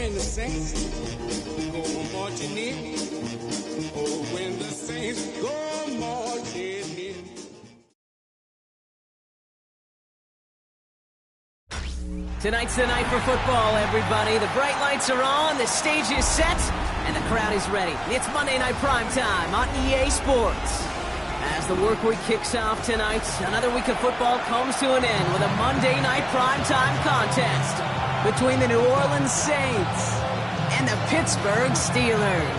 when the saints go marching in. Oh, when the saints go marching in. Tonight's the night for football, everybody. The bright lights are on, the stage is set, and the crowd is ready. It's Monday Night Primetime on EA Sports. As the work week kicks off tonight, another week of football comes to an end with a Monday Night Primetime contest between the New Orleans Saints and the Pittsburgh Steelers.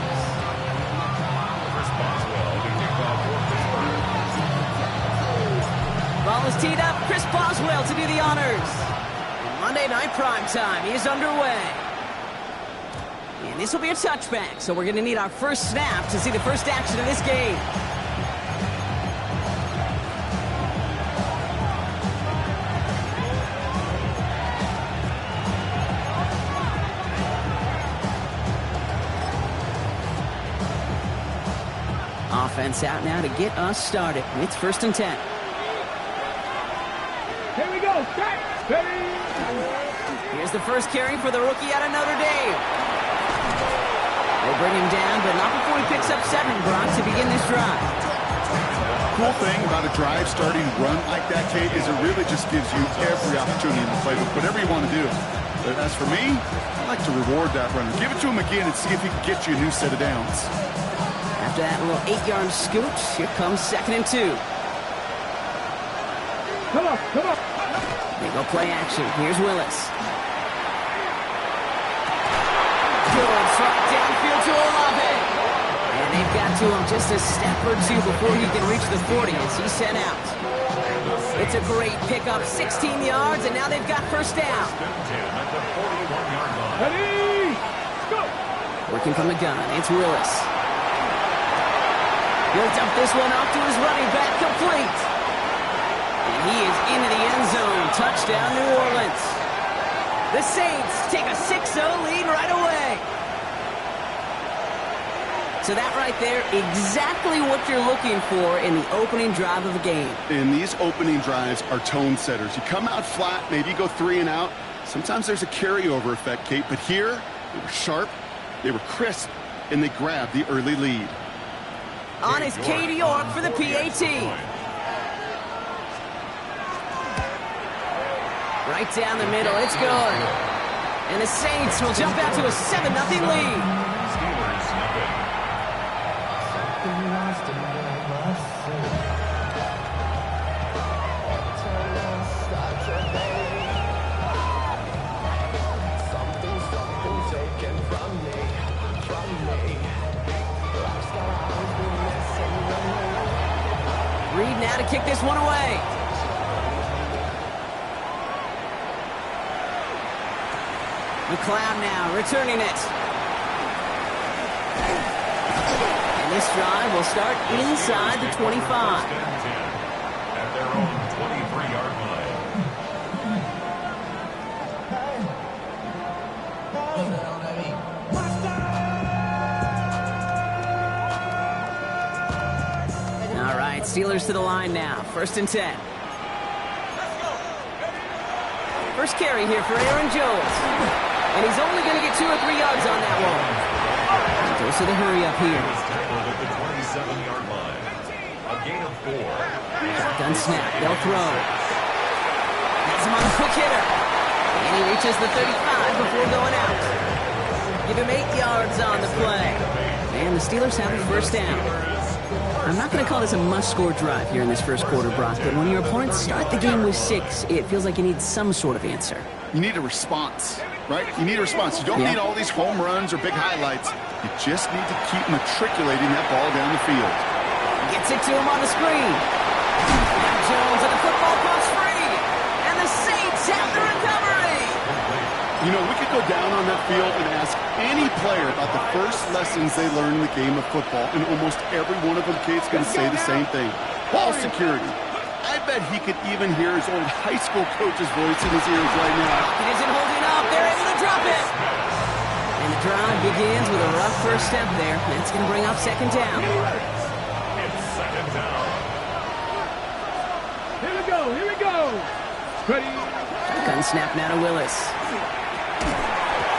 Ball is teed up. Chris Boswell to do the honors. Monday Night Primetime is underway. And this will be a touchback, so we're going to need our first snap to see the first action of this game. Offense out now to get us started. It's 1st and 10. Here we go. Start. Ready. Here's the first carry for the rookie out of Notre Dame. They'll bring him down, but not before he picks up 7, Brock, to begin this drive. Cool thing about a drive starting run like that, Kate, is it really just gives you every opportunity in the playbook, whatever you want to do. But as for me, I like to reward that runner. Give it to him again and see if he can get you a new set of downs. After that little 8-yard scoot, here comes 2nd and 2. Come on, come on. They go play action. Here's Willis. Good shot downfield to Olave. And they've got to him just a step or two before he can reach the 40 as he's sent out. It's a great pickup, 16 yards, and now they've got first down. Ready. Go. Working from the gun, it's Willis. He'll dump this one off to his running back, complete. And he is into the end zone. Touchdown, New Orleans. The Saints take a 6-0 lead right away. So that right there, exactly what you're looking for in the opening drive of a game. And these opening drives are tone setters. You come out flat, maybe you go 3 and out. Sometimes there's a carryover effect, Kate, but here, they were sharp, they were crisp, and they grabbed the early lead. On is Katie York for the PAT. Right down the middle, it's good. And the Saints will jump out to a 7-0 lead. Reed now to kick this one away. McLeod now returning it. And this drive will start inside the 25. At their own 23-yard line. All right, Steelers to the line now. 1st and 10. First carry here for Aaron Jones. And he's only going to get 2 or 3 yards on that one. Goes to the hurry up here. At the 27-yard line. A gain of 4. Gun snap. They'll throw. Has him on a quick hitter. And he reaches the 35 before going out. Give him 8 yards on the play. And the Steelers have a first down. I'm not going to call this a must-score drive here in this first quarter, Brock, but when your opponents start the game with 6, it feels like you need some sort of answer. You need a response, right? You need a response. You don't need all these home runs or big highlights. You just need to keep matriculating that ball down the field. Gets it to him on the screen. Now Jones and the football comes free. And the Saints have the recovery. You know, we could go down on that field and ask any player about the first lessons they learned in the game of football, and almost every one of them, Kate's going to say the same thing. Ball security. I bet he could even hear his old high school coach's voice in his ears right now. It isn't holding up. They're able to drop it. And the drive begins with a rough first step there. That's going to bring up 2nd down. It's 2nd down. Here we go. Here we go. Ready. Gun snap now to Willis.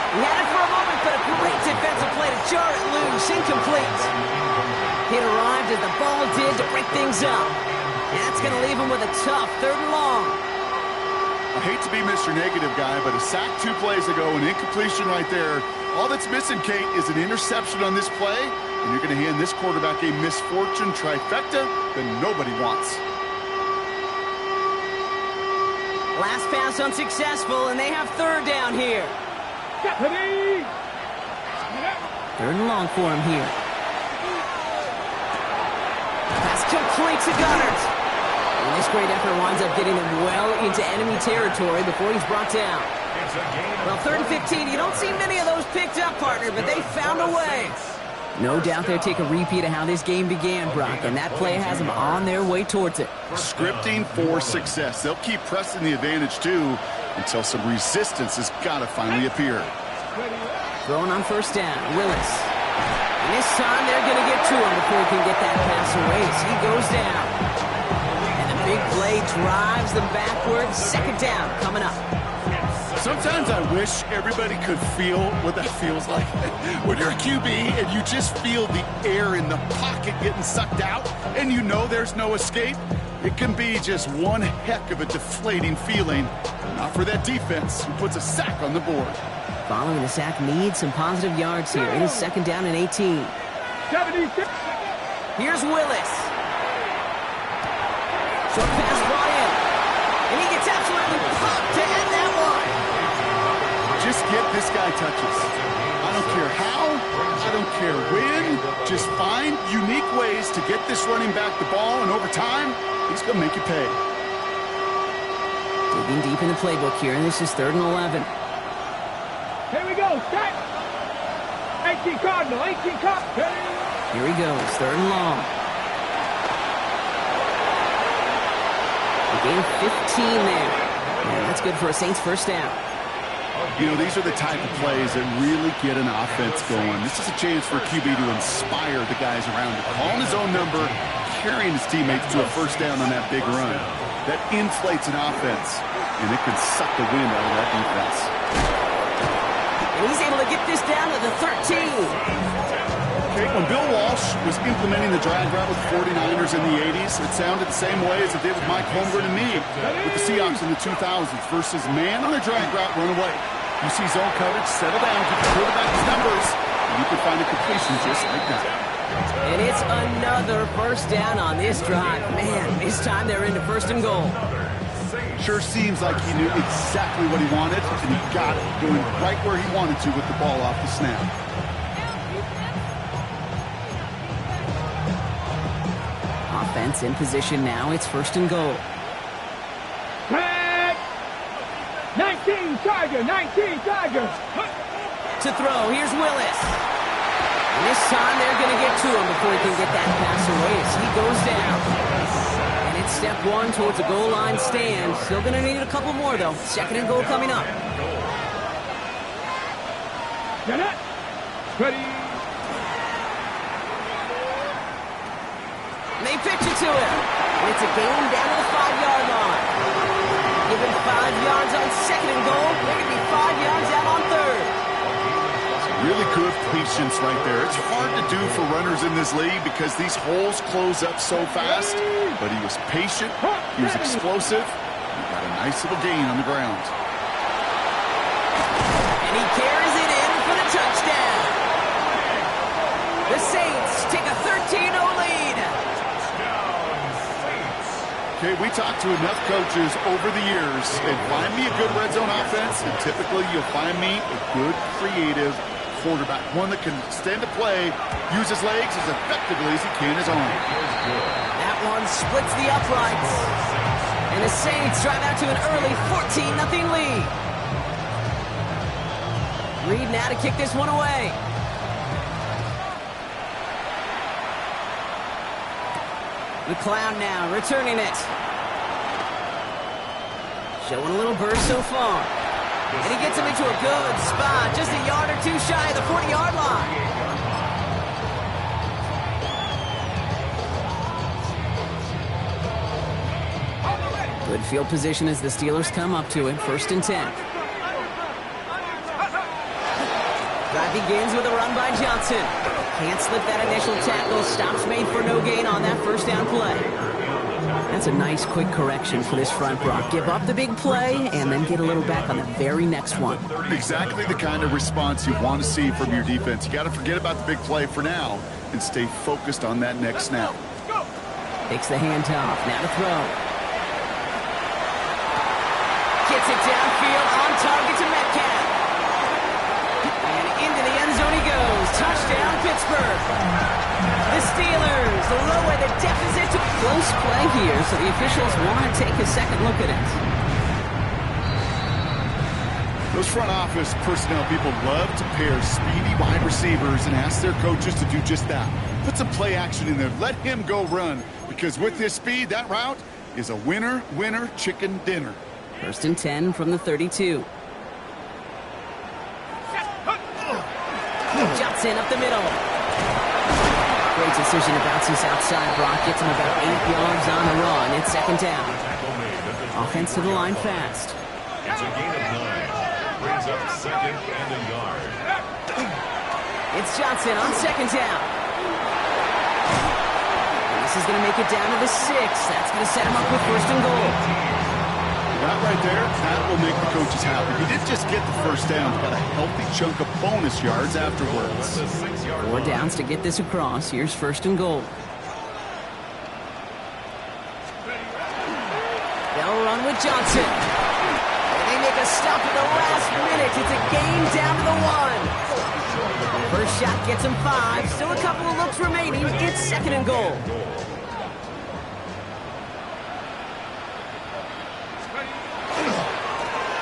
He had it for a moment. defensive play to jar it loose. Incomplete. It arrived as the ball did to break things up. That's going to leave him with a tough 3rd and long. I hate to be Mr. Negative guy, but a sack 2 plays ago, an incompletion right there. All that's missing, Kate, is an interception on this play, and you're going to hand this quarterback a misfortune trifecta that nobody wants. Last pass unsuccessful, and they have 3rd down here. Ready. 3rd and long for him here. Pass complete to Goddard. And this great effort winds up getting him well into enemy territory before he's brought down. Well, 3rd and 15, you don't see many of those picked up, partner, but they found a way. No doubt they'll take a repeat of how this game began, Brock, and that play has them on their way towards it. Scripting for success. They'll keep pressing the advantage, too, until some resistance has got to finally appear. Throwing on 1st down, Willis. And this time they're going to get to him before he can get that pass away as he goes down. And the big play drives them backwards. 2nd down coming up. Sometimes I wish everybody could feel what that feels like when you're a QB and you just feel the air in the pocket getting sucked out and you know there's no escape. It can be just one heck of a deflating feeling. Not for that defense who puts a sack on the board. Following the sack needs some positive yards here. It is 2nd down and 18. 76. Here's Willis. Short pass brought in. And he gets absolutely popped to end that one. Just get this guy touches. I don't care how, I don't care when. Just find unique ways to get this running back the ball, and over time, he's going to make you pay. Digging deep in the playbook here, and this is 3rd and 11. Here we go. Set. 18 Cardinal. 18 Cardinal. Here he goes. 3rd and long. They gain 15 there. And that's good for a Saints 1st down. You know, these are the type of plays that really get an offense going. This is a chance for a QB to inspire the guys around him. Calling his own number, carrying his teammates to a 1st down on that big run. That inflates an offense, and it can suck the wind out of that defense. And he's able to get this down to the 13. Okay, when Bill Walsh was implementing the drag route with 49ers in the 80s, it sounded the same way as it did with Mike Holmgren and me with the Seahawks in the 2000s versus man on a drag route, run away. You see zone coverage, settle down, give the quarterback his numbers, and you can find a completion just like that. And it's another 1st down on this drive. Man, this time they're into 1st and goal. Sure seems like he knew exactly what he wanted, and he got it, going right where he wanted to with the ball off the snap. Offense in position now. It's 1st and goal. 19 Tiger. 19 Tiger. To throw, here's Willis. And this time they're going to get to him before he can get that pass away as he goes down. And it's step 1 towards a goal line stand. Still going to need a couple more, though. 2nd and goal coming up. Get it. Ready. They pitch it to him. And it's a gain down to the 5-yard line. Given 5 yards on 2nd and goal. They're going to be 5 yards out on 3rd. Really good patience right there. It's hard to do for runners in this league because these holes close up so fast. But he was patient. He was explosive. He got a nice little gain on the ground. And he carries it in for the touchdown. The Saints take a 13-0 lead. Okay, we talked to enough coaches over the years, and find me a good red zone offense, and typically you'll find me a good, creative quarterback, one that can stand to play, use his legs as effectively as he can his arm. That one splits the uprights. And the Saints drive out to an early 14-0 lead. Reed now to kick this one away. McLeod now returning it. Showing a little burst so far. And he gets him into a good spot, just a yard or 2 shy of the 40-yard line. Good field position as the Steelers come up to it. 1st and 10. Drive begins with a run by Johnson. Can't slip that initial tackle. Stops made for no gain on that first down play. That's a nice quick correction for this front, Brock. Give up the big play and then get a little back on the very next one. Exactly the kind of response you want to see from your defense. You got to forget about the big play for now and stay focused on that next snap. Takes the handoff. Now to throw. Gets it downfield on target to Metcalf. And into the end zone he goes. Touchdown, Pittsburgh. The Steelers lower the deficit to close play here, so the officials want to take a second look at it. Those front office personnel people love to pair speedy wide receivers and ask their coaches to do just that. Put some play action in there. Let him go run, because with his speed, that route is a winner, winner, chicken dinner. 1st and 10 from the 32. Johnson up the middle. Great decision to bounce this outside. Brock gets him about 8 yards on the run. It's 2nd down. Offense to the line fast. It's a gain of 9. Brings up 2nd and a yard. It's Johnson on 2nd down. And this is going to make it down to the 6. That's going to set him up with 1st and goal. That right there, that will make the coaches happy. He didn't just get the 1st down. He got a healthy chunk of bonus yards afterwards. 4 downs to get this across. Here's 1st and goal. They'll run with Johnson. And they make a stop at the last minute. It's a gain down to the 1. First shot gets him 5. Still a couple of looks remaining. It's 2nd and goal.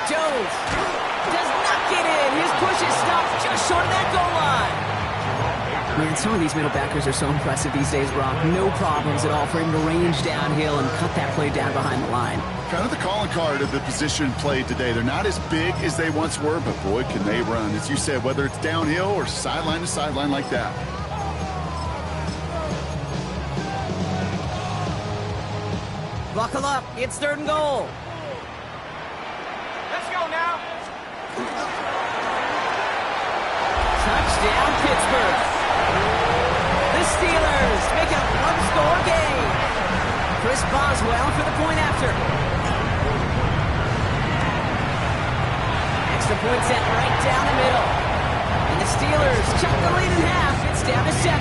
Jones does not get in. His push is stopped just short of that goal line. Man, some of these middle backers are so impressive these days, Brock. No problems at all for him to range downhill and cut that play down behind the line. Kind of the calling card of the position played today. They're not as big as they once were, but boy, can they run. As you said, whether it's downhill or sideline to sideline like that. Buckle up. It's 3rd and goal. Now. Touchdown, Pittsburgh. The Steelers make it a one-score game. Chris Boswell for the point after. Extra point set right down the middle. And the Steelers chop the lead in half. It's down to 7.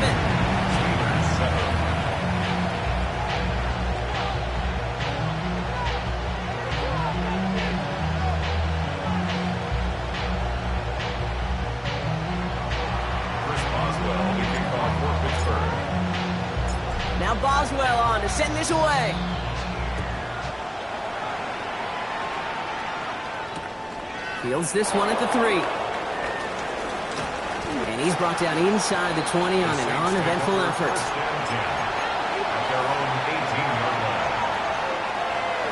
Now Boswell on to send this away. Fields this one at the 3. And he's brought down inside the 20 on an uneventful effort.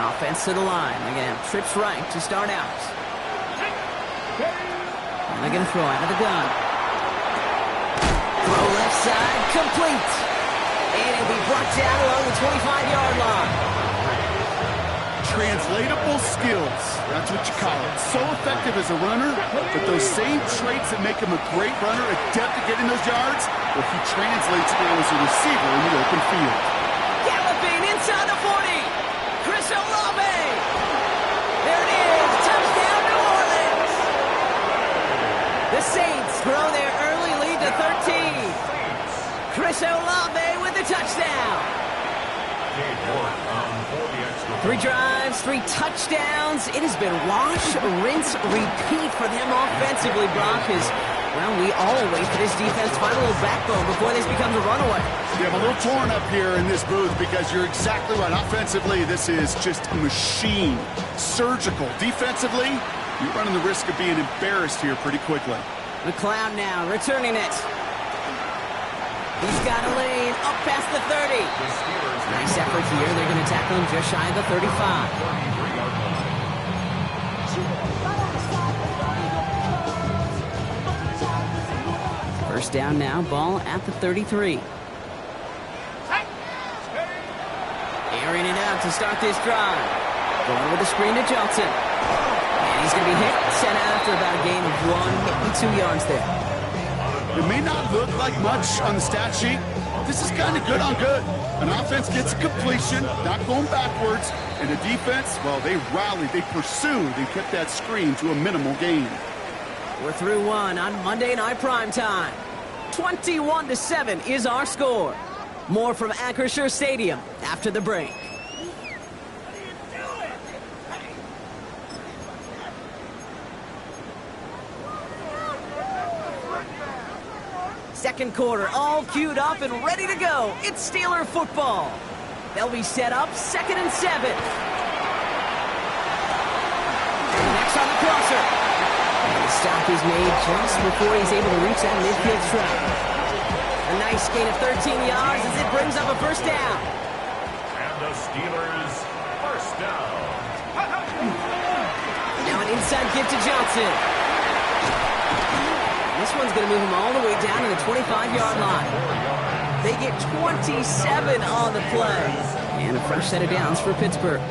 Offense to the line. They're going to have trips right to start out. And they're going to throw out of the gun. Throw left side, complete. And it'll be brought down along the 25-yard line. Translatable skills. That's what you call it. So effective as a runner, but those same traits that make him a great runner, adept at getting those yards, well, he translates now as a receiver in the open field. Galloping inside the 40. Chris Olave. There it is. Touchdown, New Orleans. The Saints grow their early lead to 13. Chris Olave with the touchdown. 3 drives, 3 touchdowns. It has been wash, rinse, repeat for them offensively, Brock, as, well, we all wait for this defense to find a little backbone before this becomes a runaway. Yeah, I'm a little torn up here in this booth because you're exactly right. Offensively, this is just a machine. Surgical. Defensively, you're running the risk of being embarrassed here pretty quickly. McLeod now returning it. He's got a lane up past the 30. Nice effort here. They're going to tackle him just shy of the 35. First down now, ball at the 33. Airing it out to start this drive. Going with the screen to Johnson. And he's going to be hit, sent out after about a gain of 1, 2 yards there. It may not look like much on the stat sheet. This is kind of good on good. An offense gets a completion, not going backwards, and the defense, well, they rallied, they pursued, and kept that screen to a minimal gain. We're through one on Monday Night Primetime. 21-7 is our score. More from Acrisure Stadium after the break. Second quarter, all queued up and ready to go. It's Steeler football. They'll be set up 2nd and 7. Next on the crosser. And the stop is made just before he's able to reach that midfield strap. A nice gain of 13 yards as it brings up a first down. And the Steelers first down. Now an inside give to Johnson. This one's going to move him all the way down to the 25-yard line. They get 27 on the play. And a fresh set of downs for Pittsburgh.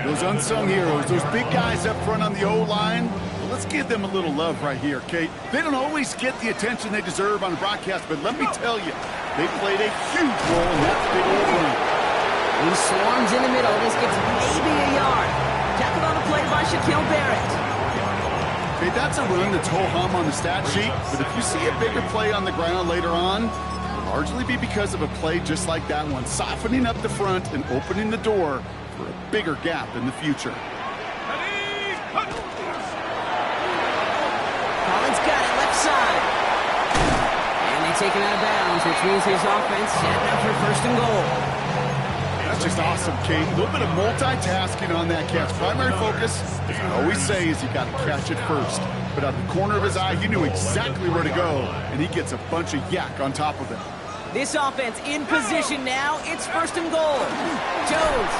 Those unsung heroes, those big guys up front on the O-line, well, let's give them a little love right here, Kate. They don't always get the attention they deserve on the broadcast, but let me tell you, they played a huge role in that big old win. He swarms in the middle. This gets maybe a yard. Tackled on the play by Shaquille Barrett. Okay, that's a run that's ho-hum on the stat sheet, but if you see a bigger play on the ground later on, it'll largely be because of a play just like that one, softening up the front and opening the door for a bigger gap in the future. Collins got it left side. And they take him out of bounds, which means his offense setting up for 1st and goal. That's just awesome, Kate. A little bit of multitasking on that catch. Primary focus, as I always say, is you got to catch it first. But out of the corner of his eye, he knew exactly where to go, and he gets a bunch of yak on top of it. This offense in position now. It's 1st and goal. Jones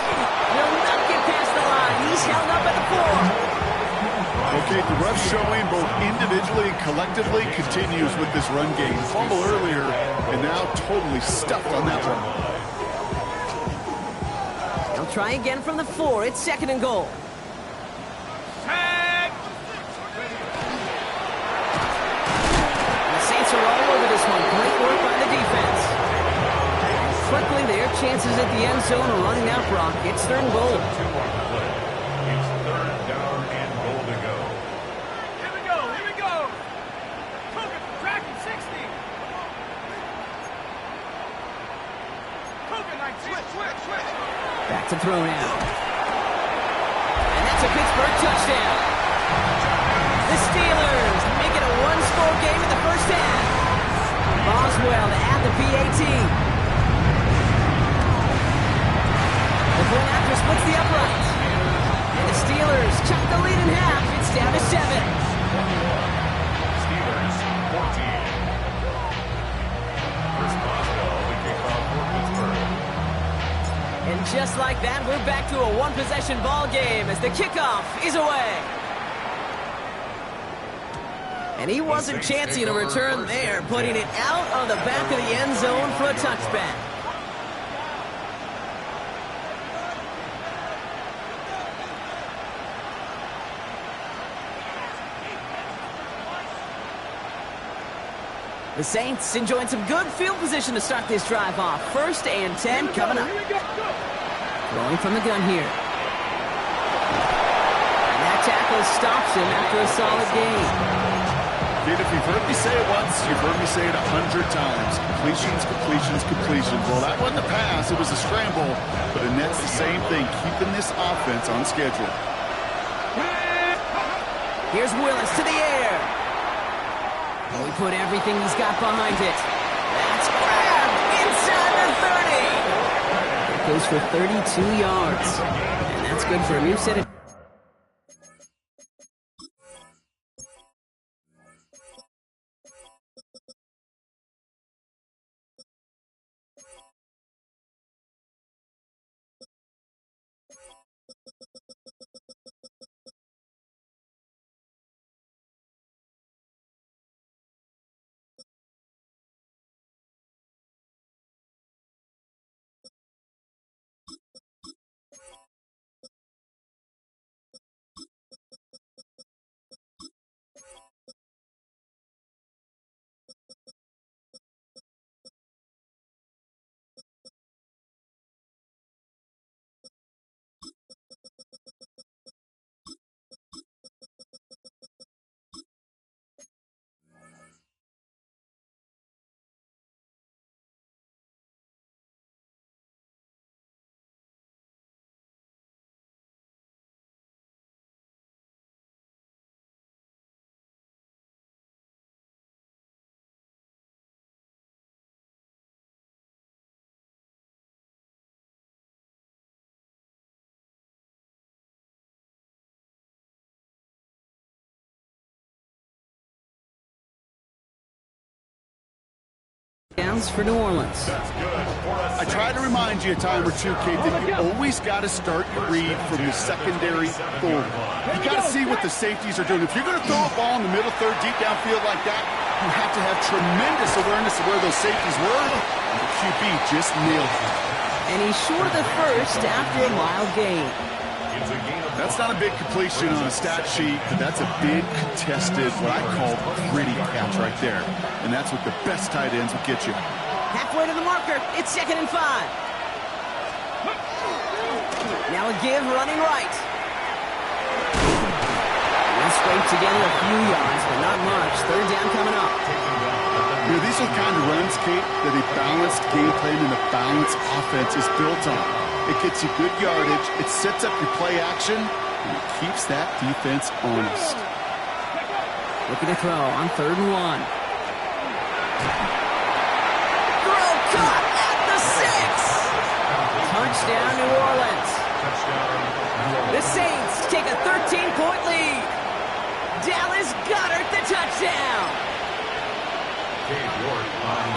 will not get past the line. He's held up at the 4. Okay, the rough showing both individually and collectively continues with this run game. Fumble earlier, and now totally stuffed on that one. They'll try again from the 4. It's 2nd and goal. The Saints are all over this one. Great work by the defense. Quickly, their chances at the end zone are running out, Brock. It's 3rd and goal. It's 3rd down and goal to go. Here we go, here we go. Cogan, tracking 60. Cogan, 19. Switch. Back to throw now. And that's a Pittsburgh touchdown. The Steelers make it a one-score game in the first half. Boswell to add the PAT. The point after splits the upright. And the Steelers cut the lead in half. It's down to 7. Steelers 14. Chris Boswell, the kickoff for Pittsburgh. And just like that, we're back to a one-possession ball game as the kickoff is away. And he wasn't chancing a return there, putting it out on the back of the end zone for a touchback. The Saints enjoying some good field position to start this drive off. 1st and 10 coming up. Throwing from the gun here. And that tackle stops him after a solid gain. Kid, if you've heard me say it once, you've heard me say it 100 times. Completions. Well, that wasn't a pass. It was a scramble. But the net's the same thing, keeping this offense on schedule. Here's Willis to the air. Oh, he put everything he's got behind it. That's grabbed inside the 30. It goes for 32 yards. And that's good for a new set of downs for New Orleans. That's good for a I try to remind you a time or two, Kate, that you always got to start your read from the secondary forward. You got to see what the safeties are doing. If you're going to throw a ball in the middle third, deep downfield like that, you have to have tremendous awareness of where those safeties were, and the QB just nailed it. And he's short of the first after a mild gain. It's a gain of That's not a big completion on a stat sheet, but that's a big contested, what I call gritty catch right there. And that's what the best tight ends will get you. Halfway to the marker. It's 2nd and 5. Now a give running right. He'll scrape together a few yards, but not much. 3rd down coming up. You know, these are the kind of runs, Kate, that a balanced game plan and a balanced offense is built on. It gets you good yardage, it sets up your play action, and it keeps that defense honest. Looking to throw on 3rd and 1. Throw caught at the 6. Touchdown, New Orleans. The Saints take a 13-point lead. Dallas Goedert the touchdown.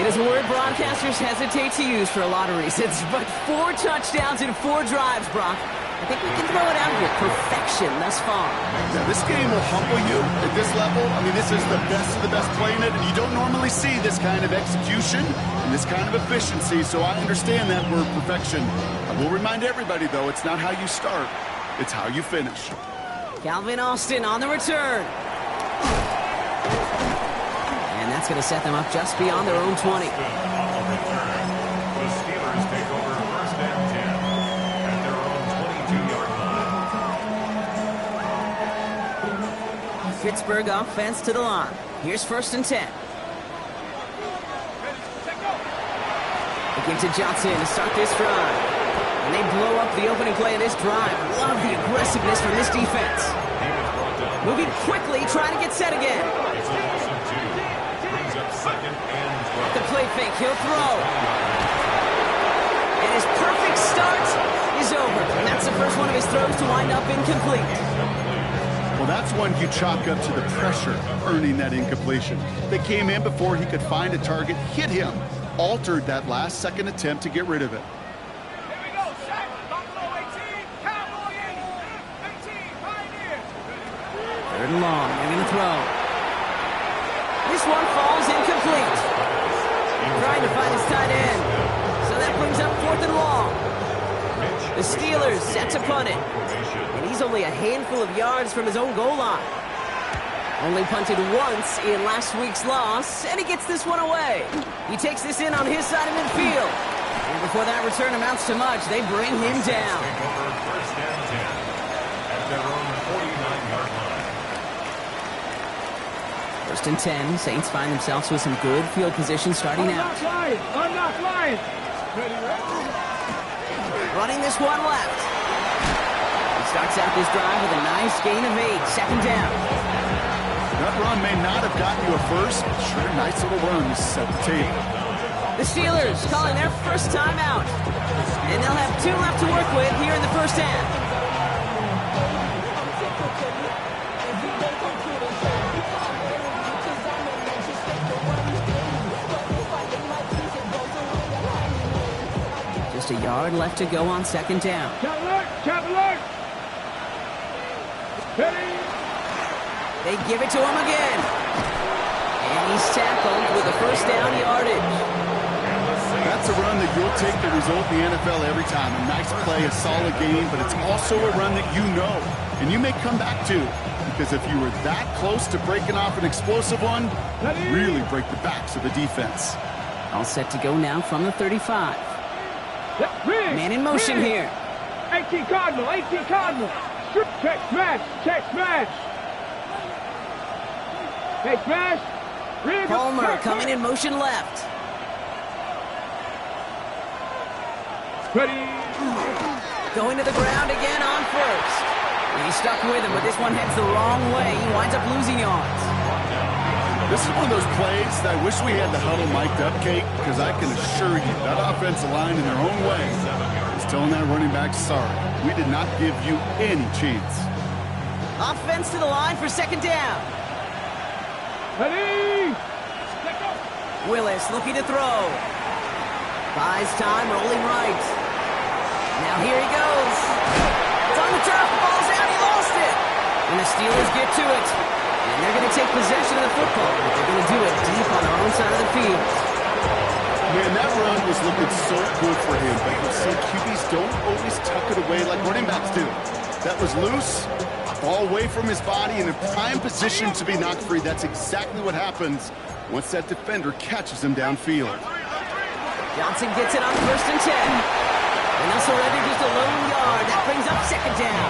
It is a word broadcasters hesitate to use for a lot of reasons, but 4 touchdowns in 4 drives, Brock. I think we can throw it out here. Perfection thus far. Now, this game will humble you at this level. I mean, this is the best of the best playing it, and you don't normally see this kind of execution and this kind of efficiency, so I understand that word perfection. I will remind everybody, though, it's not how you start, it's how you finish. Calvin Austin on the return. And that's going to set them up just beyond their own 20. The Steelers take over 1st and 10 at their own 22-yard line. Pittsburgh offense to the line. Here's 1st and 10. Again to Johnson to start this drive. And they blow up the opening play of this drive. Love the aggressiveness from this defense. Moving quickly, trying to get set again. It's a loss of 2. Brings up 2nd and 12. The play fake, he'll throw. And his perfect start is over. And that's the first one of his throws to wind up incomplete. Well, that's one you chalk up to the pressure earning that incompletion. They came in before he could find a target, hit him, altered that last-second attempt to get rid of it. Here we go, set. Buffalo 18, Cowboy 18, Pioneers. 3rd and long, they're going to throw. This one falls incomplete. Trying to find his tight end. So that brings up 4th and long. The Steelers set to punt it. And he's only a handful of yards from his own goal line. Only punted once in last week's loss, and he gets this one away. He takes this in on his side of midfield. And before that return amounts to much, they bring him down. Take over 1st and 10 at their own 49-yard line. 1st and 10, Saints find themselves with some good field position starting out. Unlock line. Running this one left. He starts out this drive with a nice gain of 8, 2nd down. That run may not have gotten you a first, but sure, nice little run to set the table. The Steelers calling their first time out. And they'll have 2 left to work with here in the 1st half. Just a yard left to go on 2nd down. Cap alert. Ready. They give it to him again. And he's tackled with a 1st down yardage. That's a run that you'll take the result in the NFL every time. A nice play, a solid game, but it's also a run that you know, and you may come back to, because if you were that close to breaking off an explosive one, you really break the backs of the defense. All set to go now from the 35. Man in motion here. 18 Cardinal, 18 Cardinal. Check smash, check smash. Hey, smash. Palmer coming in motion left. Ready. Going to the ground again on 1st. And he's stuck with him, but this one heads the wrong way. He winds up losing yards. This is one of those plays that I wish we had the huddle mic'd up, Kate, because I can assure you that offensive line in their own way is telling that running back, sorry, we did not give you any chance. Offense to the line for 2nd down. Ready. Willis looking to throw. Buys time, rolling right. Now here he goes. It's on the turf, ball's out, he lost it. And the Steelers get to it. And they're going to take possession of the football, but they're going to do it deep on their own side of the field. Man, that run was looking so good for him, but you see, QBs don't always tuck it away like running backs do. That was loose, ball away from his body, and in prime position to be knocked free. That's exactly what happens once that defender catches him downfield. Johnson gets it on 1st and 10. And they'll surrender just a lone yard. That brings up 2nd down.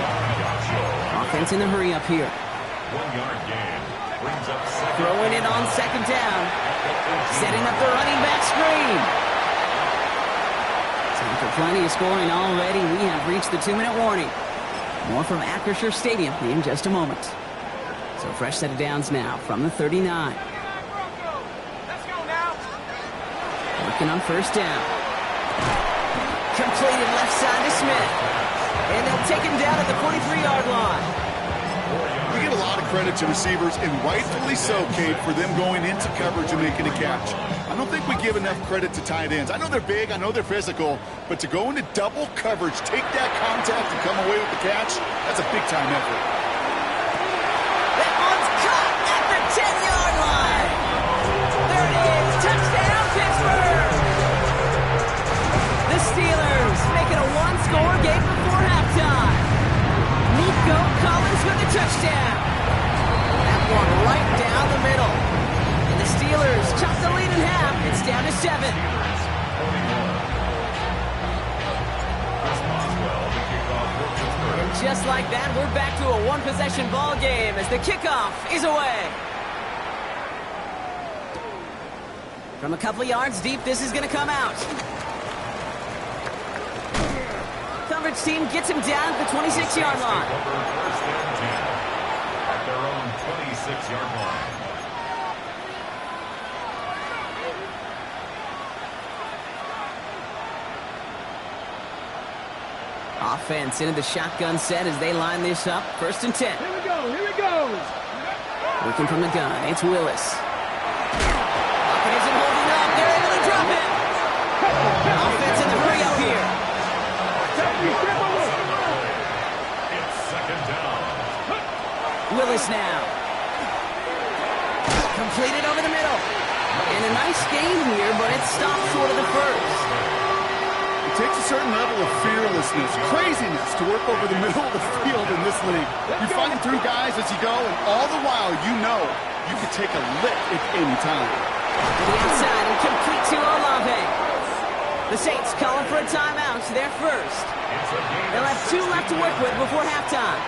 Offense in the hurry up here. 1 yard gain. Brings up 2nd. Throwing it on 2nd down. Setting up the running back screen. Time for plenty of scoring already. We have reached the 2-minute warning. More from Acrisure Stadium in just a moment. So fresh set of downs now from the 39. Working on 1st down. Completed left side to Smith. And they'll take him down at the 43-yard line. We give a lot of credit to receivers, and rightfully so, Kate, for them going into coverage and making a catch. I don't think we give enough credit to tight ends. I know they're big, I know they're physical, but to go into double coverage, take that contact, and come away with the catch, that's a big-time effort. That one's caught at the 10-yard line. There it is. Touchdown, Pittsburgh. The Steelers make it a 1-score game before halftime. Nico Collins with a touchdown. That one right down the middle. And the Steelers chop the lead in half. It's down to 7. And just like that, we're back to a one-possession ball game as the kickoff is away. From a couple yards deep, this is going to come out. Coverage team gets him down at the 26-yard line. At their own 26-yard line. Offense into the shotgun set as they line this up. 1st and 10. Here we go, here we go. Working from the gun, it's Willis. Pocket isn't holding up. They're able to drop it. Offense in the hurry up here. It's 2nd down. Willis now. Completed over the middle. And a nice gain here, but it stopped short of the first. It takes a certain level of fearlessness, craziness to work over the middle of the field in this league. You're fighting through guys as you go, and all the while you know you can take a lick at any time. To the outside and complete to Olave. The Saints calling for a timeout. They're first. They'll have 2 left to work with before halftime.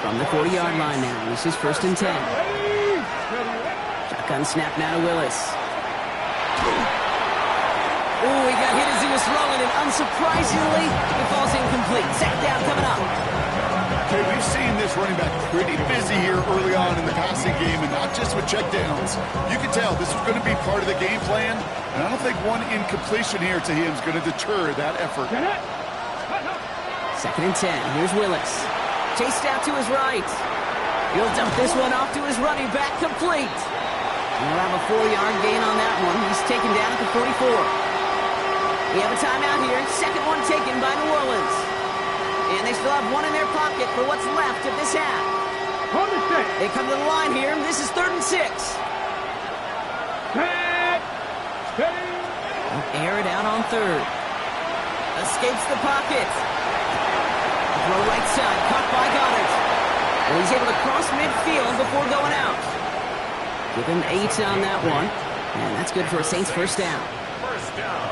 From the 40-yard line now, this is 1st and 10. Shotgun snap now to Willis. Oh, he got hit as he was throwing it. Unsurprisingly, it falls incomplete. 2nd down coming up. Okay, we've seen this running back pretty busy here early on in the passing game, and not just with checkdowns. You can tell this was going to be part of the game plan, and I don't think one incompletion here to him is going to deter that effort. 2nd and 10. Here's Willis. Chased out to his right. He'll dump this one off to his running back, complete. And we'll have a 4-yard gain on that one. He's taken down at the 44. We have a timeout here. 2nd one taken by New Orleans. And they still have one in their pocket for what's left of this half. They come to the line here. This is 3rd and 6. Air it out on 3rd. Escapes the pocket. Throw right side, caught by Goddard. Well, he's able to cross midfield before going out. Give him 8 on that one. And that's good for a Saints 1st down.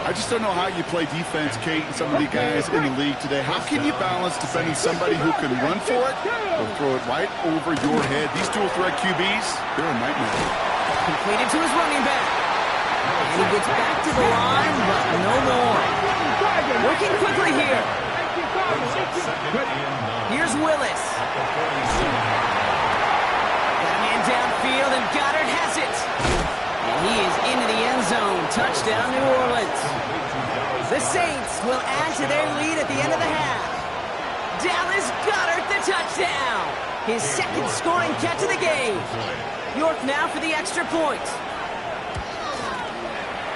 I just don't know how you play defense, Kate, and some of the guys in the league today. How can you balance defending somebody who can run for it or throw it right over your head? These dual-threat QBs, they're a nightmare. Completed to his running back. And he gets back to the line, but no more. Working quickly here. Here's Willis. Got a man downfield, and Goddard has it. And he is into the end zone. Touchdown, New Orleans. The Saints will add to their lead at the end of the half. Dallas Goedert, the touchdown. His 2nd scoring catch of the game. York now for the extra point.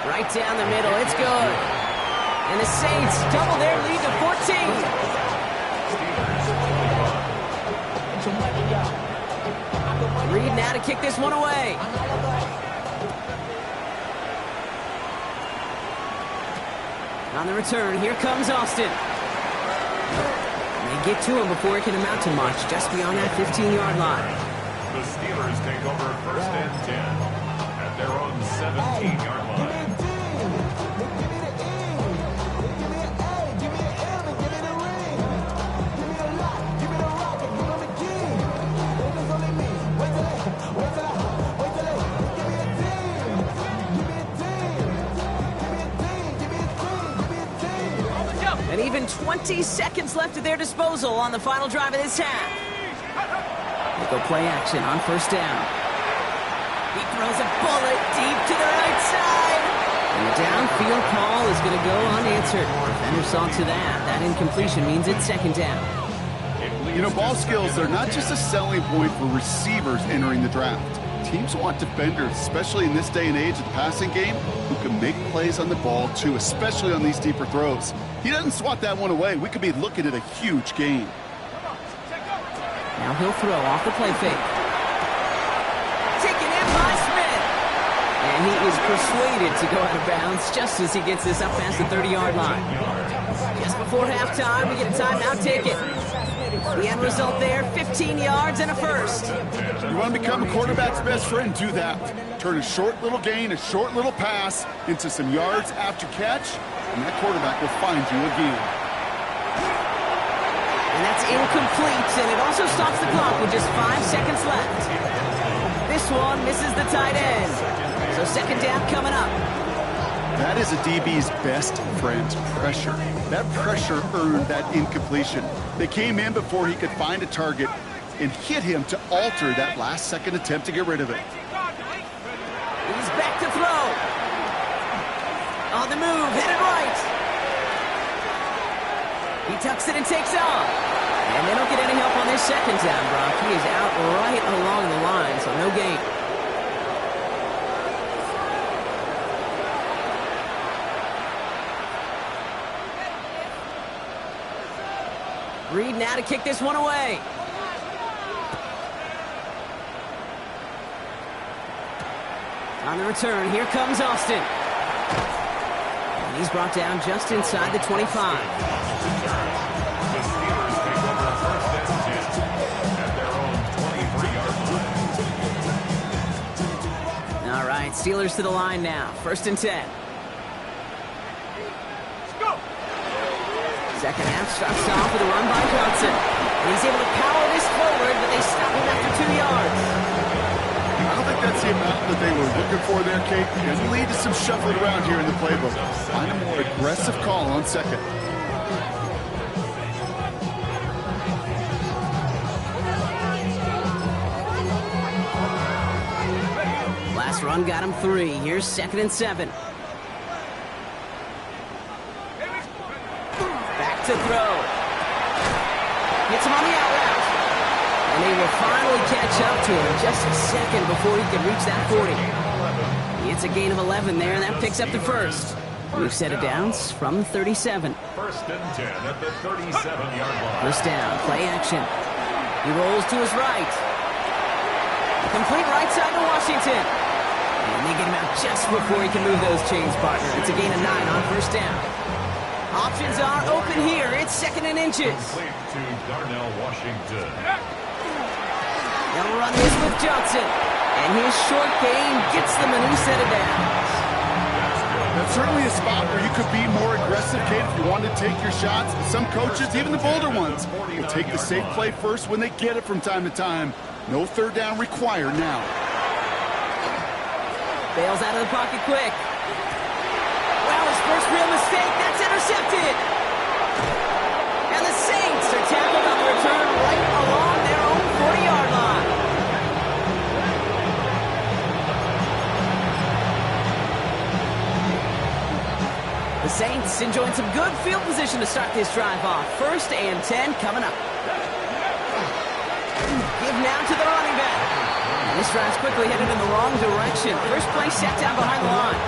Right down the middle. It's good. And the Saints double their lead to 14. Reed now to kick this one away. On the return, here comes Austin. They get to him before it can amount to much, just beyond that 15-yard line. The Steelers take over first and 10 at their own 17-yard line. And even 20 seconds left at their disposal on the final drive of this half. They go play action on first down. He throws a bullet deep to the right side. And the downfield call is going to go unanswered. Defender saw to that. That incompletion means it's second down. You know, ball skills are not just a selling point for receivers entering the draft. Teams want defenders, especially in this day and age of the passing game, who can make plays on the ball too, especially on these deeper throws. He doesn't swat that one away. We could be looking at a huge gain. Now he'll throw off the play fake. Taken in by Smith. And he is persuaded to go out of bounds just as he gets this up past the 30-yard line. Just before halftime, we get a timeout ticket. The end result there, 15 yards and a first. You want to become a quarterback's best friend? Do that. Turn a short little gain, a short little pass into some yards after catch, and that quarterback will find you again. And that's incomplete, and it also stops the clock with just 5 seconds left. This one misses the tight end. So second down coming up. That is a DB's best friend, pressure. That pressure earned that incompletion. They came in before he could find a target and hit him to alter that last-second attempt to get rid of it. He's back to throw. On the move, headed right. He tucks it and takes off. And they don't get any help on this second down, Brock. He is out right along the line, so no gain. Reed now to kick this one away. On the return, here comes Austin. And he's brought down just inside the 25. The Steelers take over first and 10 at their own 23-yard line. All right, Steelers to the line now. First and 10. Second half starts off with a run by Johnson. And he's able to power this forward, but they stop him after 2 yards. I don't think that's the amount that they were looking for there, Kate. It can lead to some shuffling around here in the playbook. Find a more aggressive call on second. Last run got him 3. Here's second and 7. To throw. Gets him on the out route. And they will finally catch up to him just a second before he can reach that 40. It's a gain of 11 there, and that picks up the first. We've set it downs from 37. First and 10 at the 37-yard line. First down, play action. He rolls to his right. Complete right side to Washington. And they get him out just before he can move those chains, partner. It's a gain of 9 on first down. Options are open here. It's second and inches. Complete to Darnell Washington. They'll run this with Johnson. And his short gain gets them a new set of downs. That's certainly a spot where you could be more aggressive, Kate, if you wanted to take your shots. Some coaches, even the bolder ones, will take the safe play first when they get it from time to time. No third down required now. Bails out of the pocket quick. Well, his first real mistake, that's intercepted. And the Saints are tackled on the return right along their own 40-yard line. The Saints enjoying some good field position to start this drive off. First and 10 coming up. Give now to the running back. And this drive's quickly headed in the wrong direction. First play set down behind the line.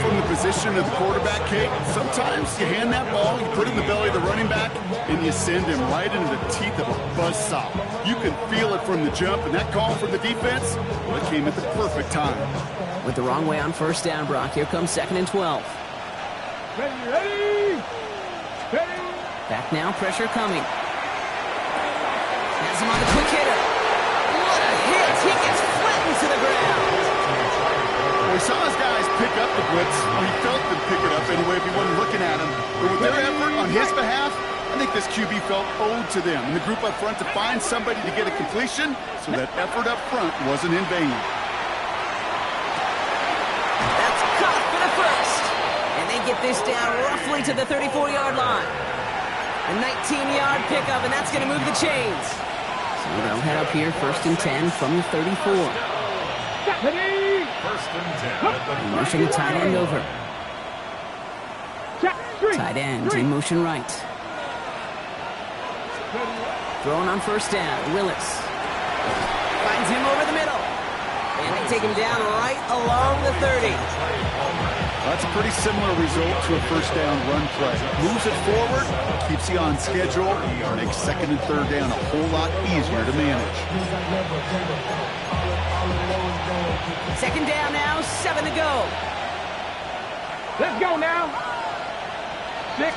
from the position of the quarterback, Kate, sometimes you hand that ball, you put it in the belly of the running back, and you send him right into the teeth of a buzzsaw. You can feel it from the jump, and that call from the defense, well, it came at the perfect time. Went the wrong way on first down, Brock. Here comes 2nd and 12. Ready! Back now, pressure coming. Has him on the quick hitter. What a hit! He gets flattened to the ground. Well, we saw his guys pick up the blitz. Well, he felt them pick it up anyway if he wasn't looking at him. But with their effort on his behalf, I think this QB felt owed to them and the group up front to find somebody to get a completion, so that effort up front wasn't in vain. That's caught for the first. And they get this down roughly to the 34-yard line. A 19-yard pickup, and that's going to move the chains. So they'll head up here, 1st and 10 from the 34. First and 10 at the Motion the tight end over. Tight end in motion right. Throwing on first down, Willis. Finds him over the middle. And they take him down right along the 30. That's a pretty similar result to a first down run play. Moves it forward, keeps you on schedule, makes 2nd and 3rd down a whole lot easier to manage. 2nd down now, 7 to go. Let's go now. 6.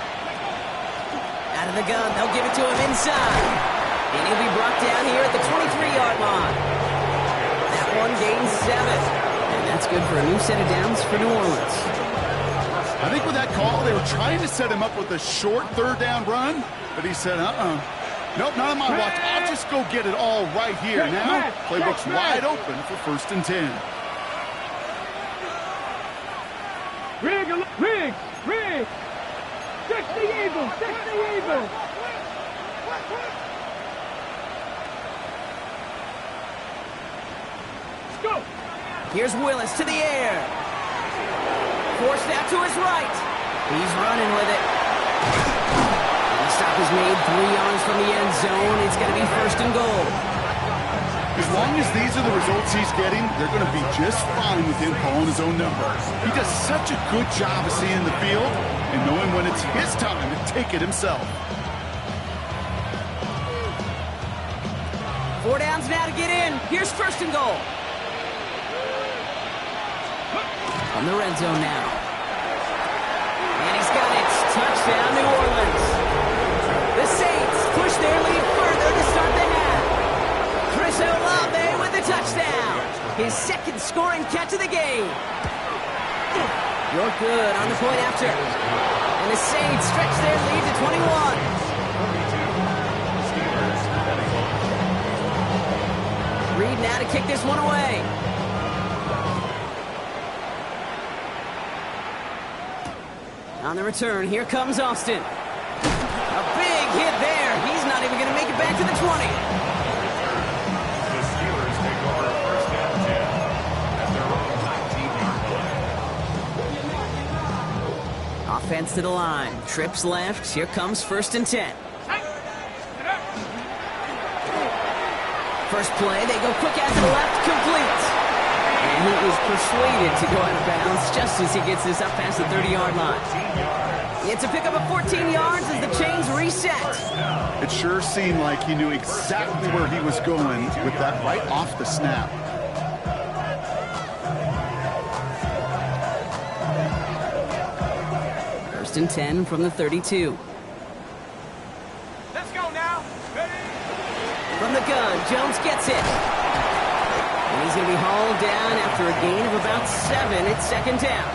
Out of the gun, they'll give it to him inside. And he'll be brought down here at the 23-yard line. That one gains 7. And that's good for a new set of downs for New Orleans. I think with that call, they were trying to set him up with a short 3rd down run, but he said, nope, not on my watch. I'll just go get it all right here. Now, playbook's wide open for 1st and 10. Riggs! 60 even! Let's go! Here's Willis to the air. Forced out to his right. He's running with it. And the stop is made 3 yards from the end zone. It's going to be 1st and goal. As long as these are the results he's getting, they're going to be just fine with him calling his own number. He does such a good job of seeing the field and knowing when it's his time to take it himself. 4 downs now to get in. Here's 1st and goal. On the red zone now. And he's got it. Touchdown, New Orleans. The Saints push their lead further to start the half. Chris Olave with a touchdown. His 2nd scoring catch of the game. You're good on the point after. And the Saints stretch their lead to 21. Reed now to kick this one away. On the return, here comes Austin. A big hit there. He's not even going to make it back to the 20. The Steelers take over 1st and 10 at their own 19-yard line. Offense to the line. Trips left. Here comes 1st and 10. First play, they go quick out to the left, complete. And he is persuaded to go out of bounds just as he gets this up past the 30-yard line. It's a pickup of 14 yards as the chains reset. It sure seemed like he knew exactly where he was going with that right off the snap. First and 10 from the 32. Let's go now. From the gun, Jones gets it. And he's going to be hauled down after a gain of about 7. It's 2nd down.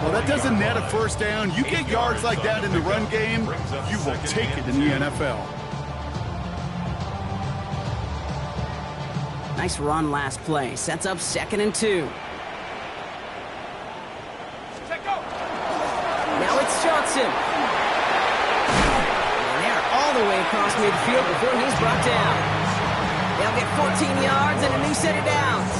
Well, that doesn't net a 1st down. You get yards like that in the run game, you will take it in the NFL. Nice run last play. Sets up 2nd and 2. Now it's Johnson. And they're all the way across midfield before he's brought down. They'll get 14 yards and a new set of downs.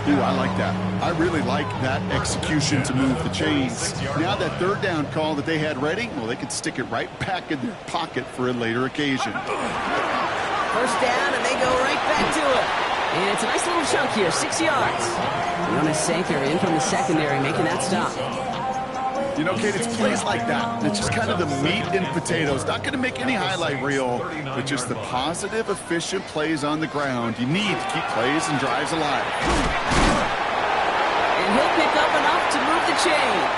Ooh, I like that. I really like that execution to move the chains. Now that 3rd down call that they had ready, well, they could stick it right back in their pocket for a later occasion. 1st down, and they go right back to it. And it's It's a nice little chunk here, 6 yards. Jonas Sanker in from the secondary, making that stop. You know, Kate, it's plays like that. It's just kind of the meat and potatoes. Not going to make any highlight reel, but just the positive, efficient plays on the ground. You need to keep plays and drives alive. And he'll pick up enough to move the chains.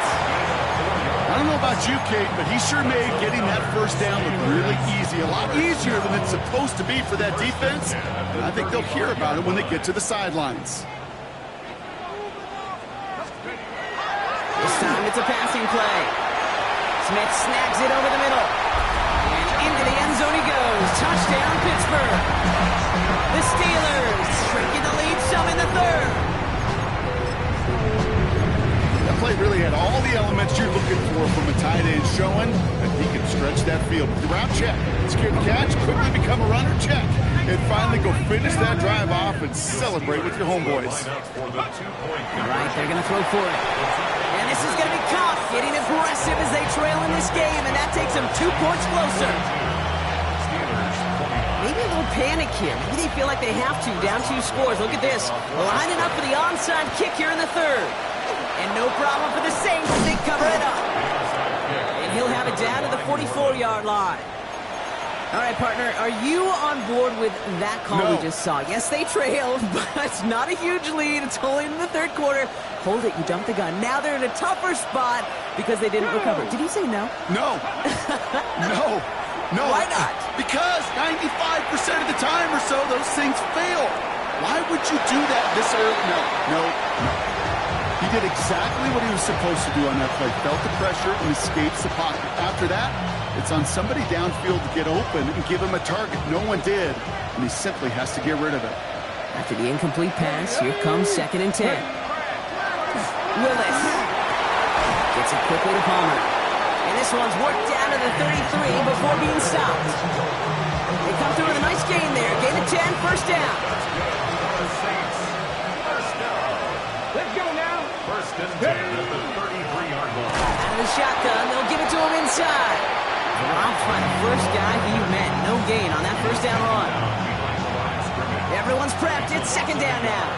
I don't know about you, Kate, but he sure made getting that first down look really easy. A lot easier than it's supposed to be for that defense. And I think they'll hear about it when they get to the sidelines. This time it's a passing play. Smith snags it over the middle. And into the end zone he goes. Touchdown, Pittsburgh. The Steelers shrinking the lead some in the third. That play really had all the elements you're looking for from a tight end, showing that he can stretch that field. With the route check, secure the catch, quickly become a runner, check. And finally go finish that drive off and celebrate with your homeboys. All right, they're going to throw for it. And this is going to be Kopp getting aggressive as they trail in this game, and that takes them 2 points closer. Maybe a little panic here. Maybe they feel like they have to, down 2 scores. Look at this. Lining up for the onside kick here in the third. And no problem for the Saints as they cover it up. And he'll have it down to the 44-yard line. All right, partner, are you on board with that call we just saw? Yes, they trailed, but it's not a huge lead. It's only in the third quarter. Hold it, you jumped the gun. Now they're in a tougher spot because they didn't recover. Did you say no? No. No. Why not? Because 95% of the time or so, those things fail. Why would you do that this early? No. He did exactly what he was supposed to do on that play. Felt the pressure and escapes the pocket. After that, it's on somebody downfield to get open and give him a target. No one did, and he simply has to get rid of it. After the incomplete pass, here comes 2nd and 10. Willis gets it quickly to Palmer. And this one's worked down to the 33 before being stopped. They come through with a nice gain there. Gain of 10, first down. Let's go now. First and 10 at the 33-yard line. Out of the shotgun, they'll give it to him inside. Dropped by the first guy he met. No gain on that first down run. Everyone's prepped. It's 2nd down now.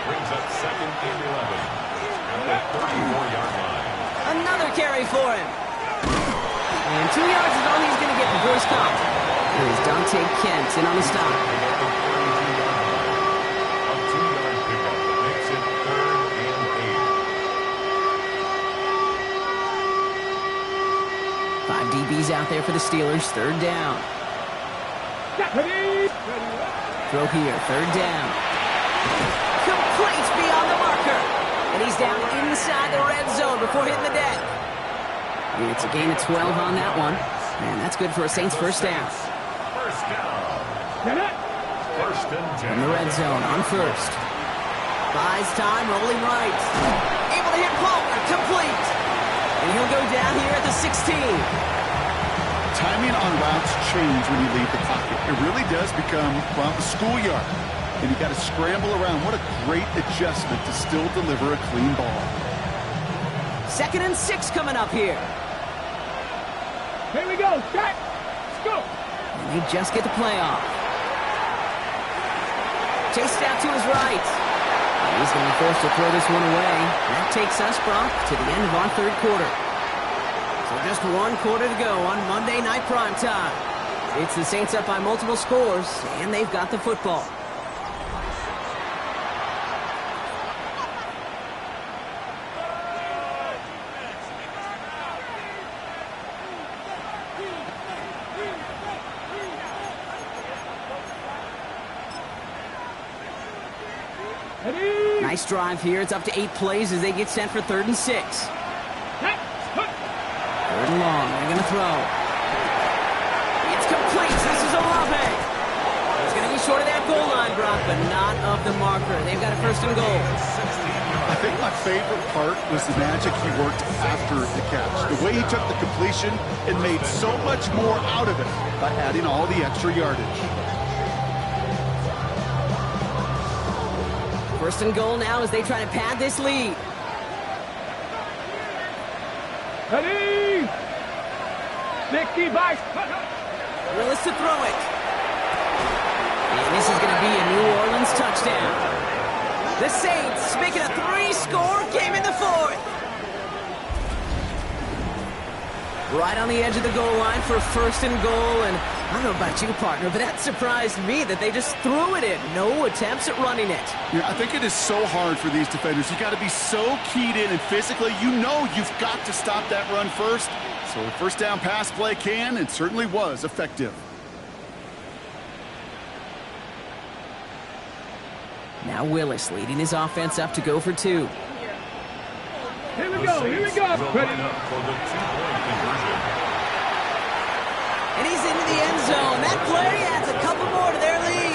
Brings up 2nd and 11 at the 34-yard line. Another carry for him. And 2 yards is all he's going to get before he's caught. Here's Dante Kent in on the stop. A 2-yard pickup makes it 3rd and 8. 5 DBs out there for the Steelers. 3rd down. Throw here. 3rd down. Complete beyond the marker. And he's down inside the red zone before hitting the deck. And it's a gain of 12 on that one. And that's good for a Saints first down. First down. First and 10. In the red zone on first. Buys time, rolling right. Able to hit Palmer. Complete. And he'll go down here at the 16. Timing on routes change when you leave the pocket. It really does become, well, the schoolyard. And you got to scramble around. What a great adjustment to still deliver a clean ball. 2nd and 6 coming up here. Here we go. Set. Let's go. And they just get the play off. Chased out to his right. And he's going to be forced to throw this one away. That takes us, Brock, to the end of our third quarter. So just 1 quarter to go on Monday Night Primetime. It's the Saints up by multiple scores, and they've got the football. Nice drive here. It's up to 8 plays as they get sent for 3rd and 6. 3rd and long. They're going to throw. It's complete. This is Olave. He's going to be short of that goal line, Brock, but not of the marker. They've got a 1st and goal. I think my favorite part was the magic he worked after the catch. The way he took the completion and made so much more out of it by adding all the extra yardage. 1st and goal now as they try to pad this lead. Ready. Nicky Vice. Willis to throw it. And this is going to be a New Orleans touchdown. The Saints making a 3-score game in the fourth. Right on the edge of the goal line for first and goal, and I don't know about you, partner, but that surprised me that they just threw it in. No attempts at running it. Yeah, I think it is so hard for these defenders. You got to be so keyed in, and physically, you know you've got to stop that run first. So the first down pass play can and certainly was effective. Now Willis leading his offense up to go for 2. Here we go, here we go. Ready. And he's into the end zone. That play adds a couple more to their lead.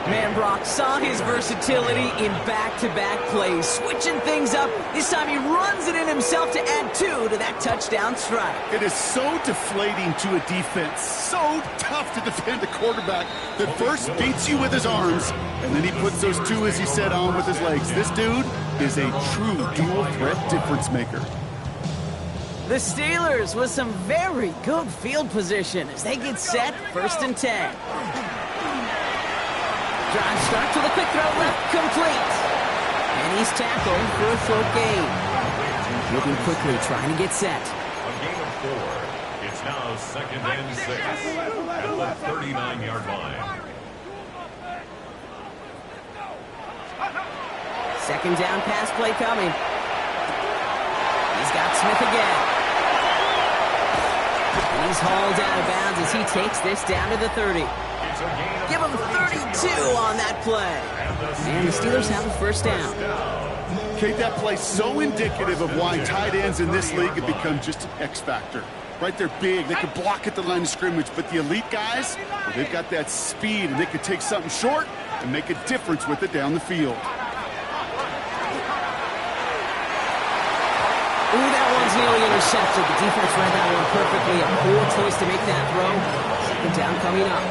Man, Brock saw his versatility in back-to-back plays, switching things up. This time he runs it in himself to add 2 to that touchdown strike. It is so deflating to a defense, so tough to defend a quarterback that first beats you with his arms, and then he puts those 2, as he said, on with his legs. This dude is a true dual-threat difference maker. The Steelers with some very good field position as they get set, first and 10. Drive starts with a quick throw left, complete. And he's tackled for a short gain. Moving quickly, trying to get set. A gain of 4. It's now second and 6 at the 39-yard line. Second down pass play coming. He's got Smith again. And he's hauled out of bounds as he takes this down to the 30. Give him 32 on that play. And the Steelers have a first down. Kate, that play so indicative of why tight ends in this league have become just an X factor. Right, they're big, they can block at the line of scrimmage, but the elite guys, well, they've got that speed, and they can take something short and make a difference with it down the field. Ooh, that one's nearly intercepted. The defense read that one perfectly. A poor choice to make that throw. Second down coming up.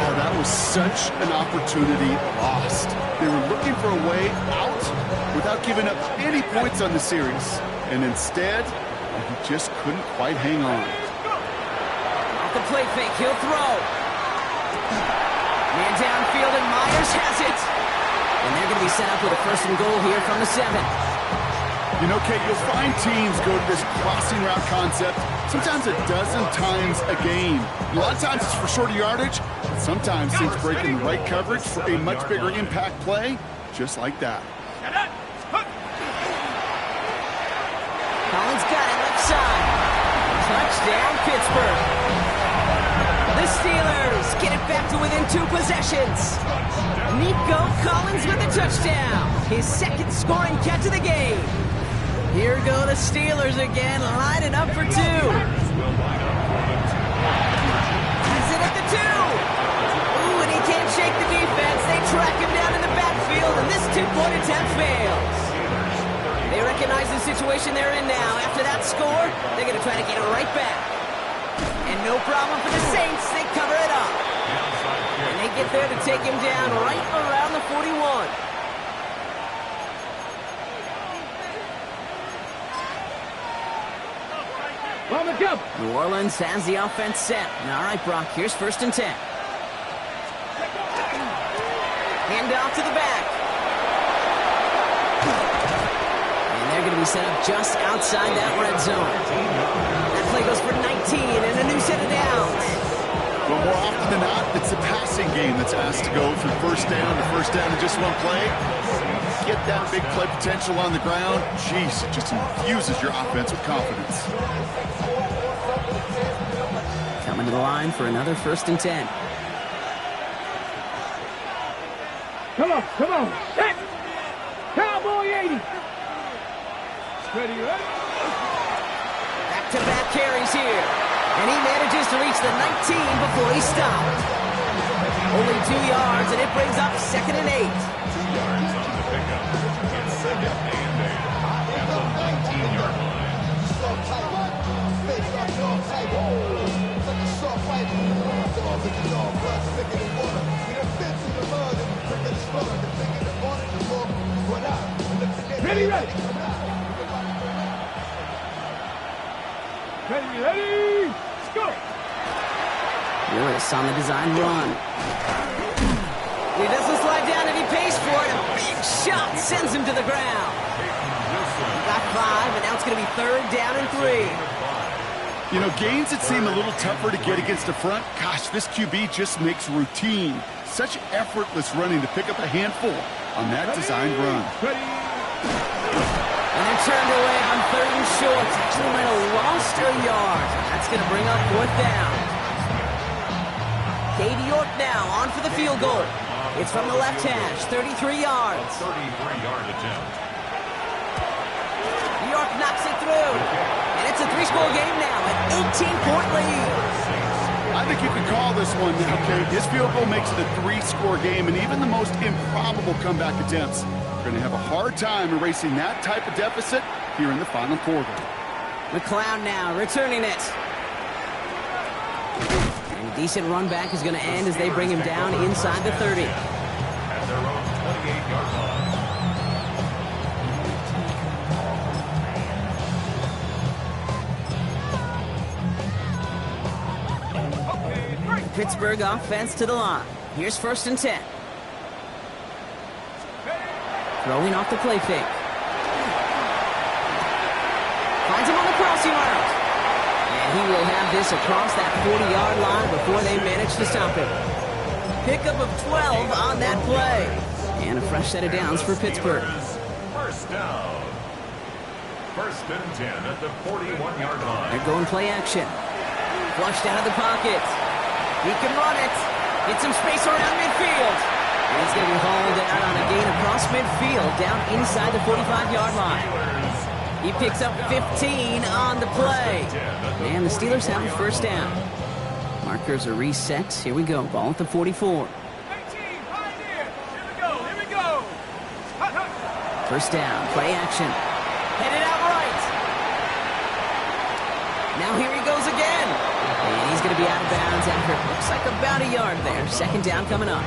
Oh, that was such an opportunity lost. They were looking for a way out without giving up any points on the series. And instead, he just couldn't quite hang on. Off the play fake, he'll throw. Man downfield, and Myers has it. And they're going to be set up with a first and goal here from the 7. You know, Kate, you'll find teams go to this crossing route concept sometimes a dozen times a game. A lot of times it's for shorter yardage, but sometimes teams break in the right coverage for a much bigger impact play, just like that. Collins got it left side. Touchdown, Pittsburgh. The Steelers get it back to within 2 possessions. Nico Collins with a touchdown. His second scoring catch of the game. Here go the Steelers again, lining up for 2. He's in at the 2. Ooh, and he can't shake the defense. They track him down in the backfield, and this 2-point attempt fails. They recognize the situation they're in now. After that score, they're going to try to get it right back. And no problem for the Saints. They cover it up. And they get there to take him down right around the 41. New Orleans has the offense set. All right, Brock, here's first and 10. Hand off to the back. And they're going to be set up just outside that red zone. That play goes for 19 and a new set of downs. Well, more often than not, it's the passing game that's asked to go from first down in just one play. Get that big play potential on the ground. Jeez, it just infuses your offense with confidence. Coming to the line for another first and 10. Come on, come on. Set. Cowboy 80. Ready, ready? Back-to-back carries here. And he manages to reach the 19 before he stopped. Only 2 yards, and it brings up second and 8. 2 yards on the pickup. It's second and 8 at the 19-yard line. Ready, ready. Ready, ready. Let's go. Willis on the design run. He doesn't slide down any pace for Big shot sends him to the ground. Got 5, and now it's going to be 3rd down and 3. You know, gains that seem a little tougher to get against the front, gosh, this QB just makes routine. Such effortless running to pick up a handful on that designed run. And they're turned away on 3rd and short. Actually might have lost a yard. That's going to bring up 4th down. Katie York now on for the field goal. It's from the left hash, 33 yards. 33-yard attempt. York knocks it through. And it's a 3-score game now, an 18-point lead. I think you could call this one now, Kate. His field goal makes it a 3-score game, and even the most improbable comeback attempts are going to have a hard time erasing that type of deficit here in the final quarter. McLeod now returning it. And a decent run back is going to end as they bring him down inside the 30. At their own 28-yard line. Pittsburgh offense to the line. Here's 1st and 10. Throwing off the play fake. Finds him on the crossing route. And he will have this across that 40-yard line before they manage to stop him. Pickup of 12 on that play. And a fresh set of downs for Pittsburgh. 1st down. 1st and 10 at the 41-yard line. They're going play action. Flushed out of the pocket. He can run it. Get some space around midfield. And he's going to be hauled out on a gain across midfield down inside the 45-yard line. He picks up 15 on the play. And the Steelers have a 1st down. Markers are reset. Here we go. Ball at the 44. 1st down. Play action. Headed out right. Now here he goes again. And he's going to be out of bounds after it looks like about a yard there. 2nd down coming up.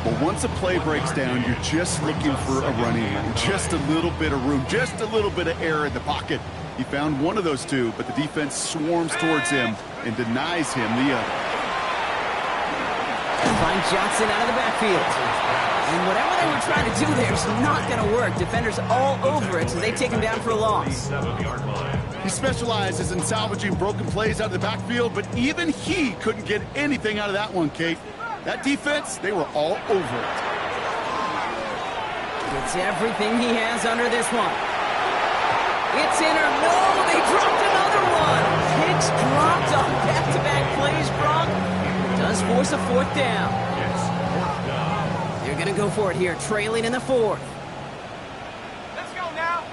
Well, once a play breaks down, you're just looking for a running lane. Just a little bit of room, just a little bit of air in the pocket. He found one of those two, but the defense swarms towards him and denies him the other. Find Johnson out of the backfield. And whatever they were trying to do there is not going to work. Defenders all over it, so they take him down for a loss. 7-yard line. He specializes in salvaging broken plays out of the backfield, but even he couldn't get anything out of that one, Kate. That defense, they were all over it. It's everything he has under this one. It's in or no, they dropped another one. Hicks dropped on back-to-back plays, Brock. Does force a 4th down. It's 4th down. They're going to go for it here, trailing in the 4th. Let's go now.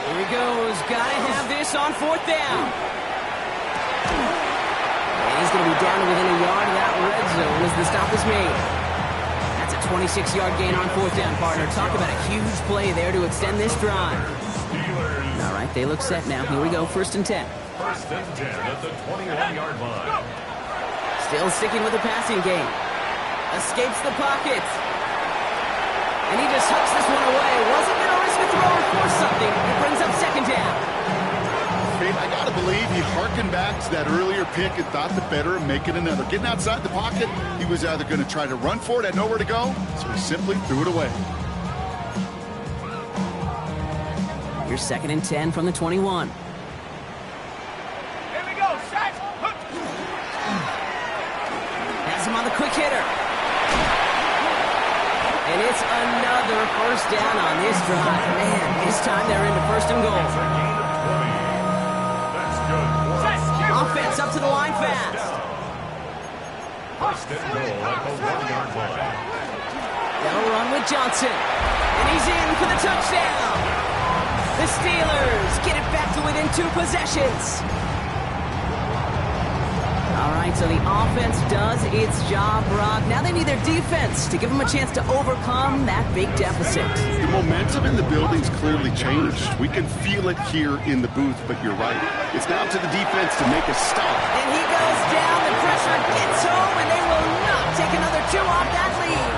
Here he goes. Got to have this on 4th down. And he's going to be down to within a yard of that red zone as the stop is made. That's a 26-yard gain on 4th down, partner. Talk about a huge play there to extend this drive. All right, they look set now. Here we go, 1st and 10. 1st and 10 at the 21-yard line. Still sticking with the passing game. Escapes the pocket. And he just hooks this one away. Wasn't going to risk a throw or force something. It brings up 2nd down. Kate, I got to believe he harkened back to that earlier pick and thought the better of making another. Getting outside the pocket, he was either going to try to run for it, had nowhere to go, so he simply threw it away. Here's 2nd and 10 from the 21. Here we go, set. Has him on the quick hitter. And it's another 1st down on this drive. Man, this time they're into 1st and goal. That's a gain of 20. That's good. Offense up to the line fast. 1st and goal at the 1-yard line. They'll run with Johnson. And he's in for the touchdown. The Steelers get it back to within 2 possessions. All right, so the offense does its job, Brock. Now they need their defense to give them a chance to overcome that big deficit. The momentum in the building's clearly changed. We can feel it here in the booth, but you're right. It's now to the defense to make a stop. And he goes down. The pressure gets home, and they will not take another 2 off that lead.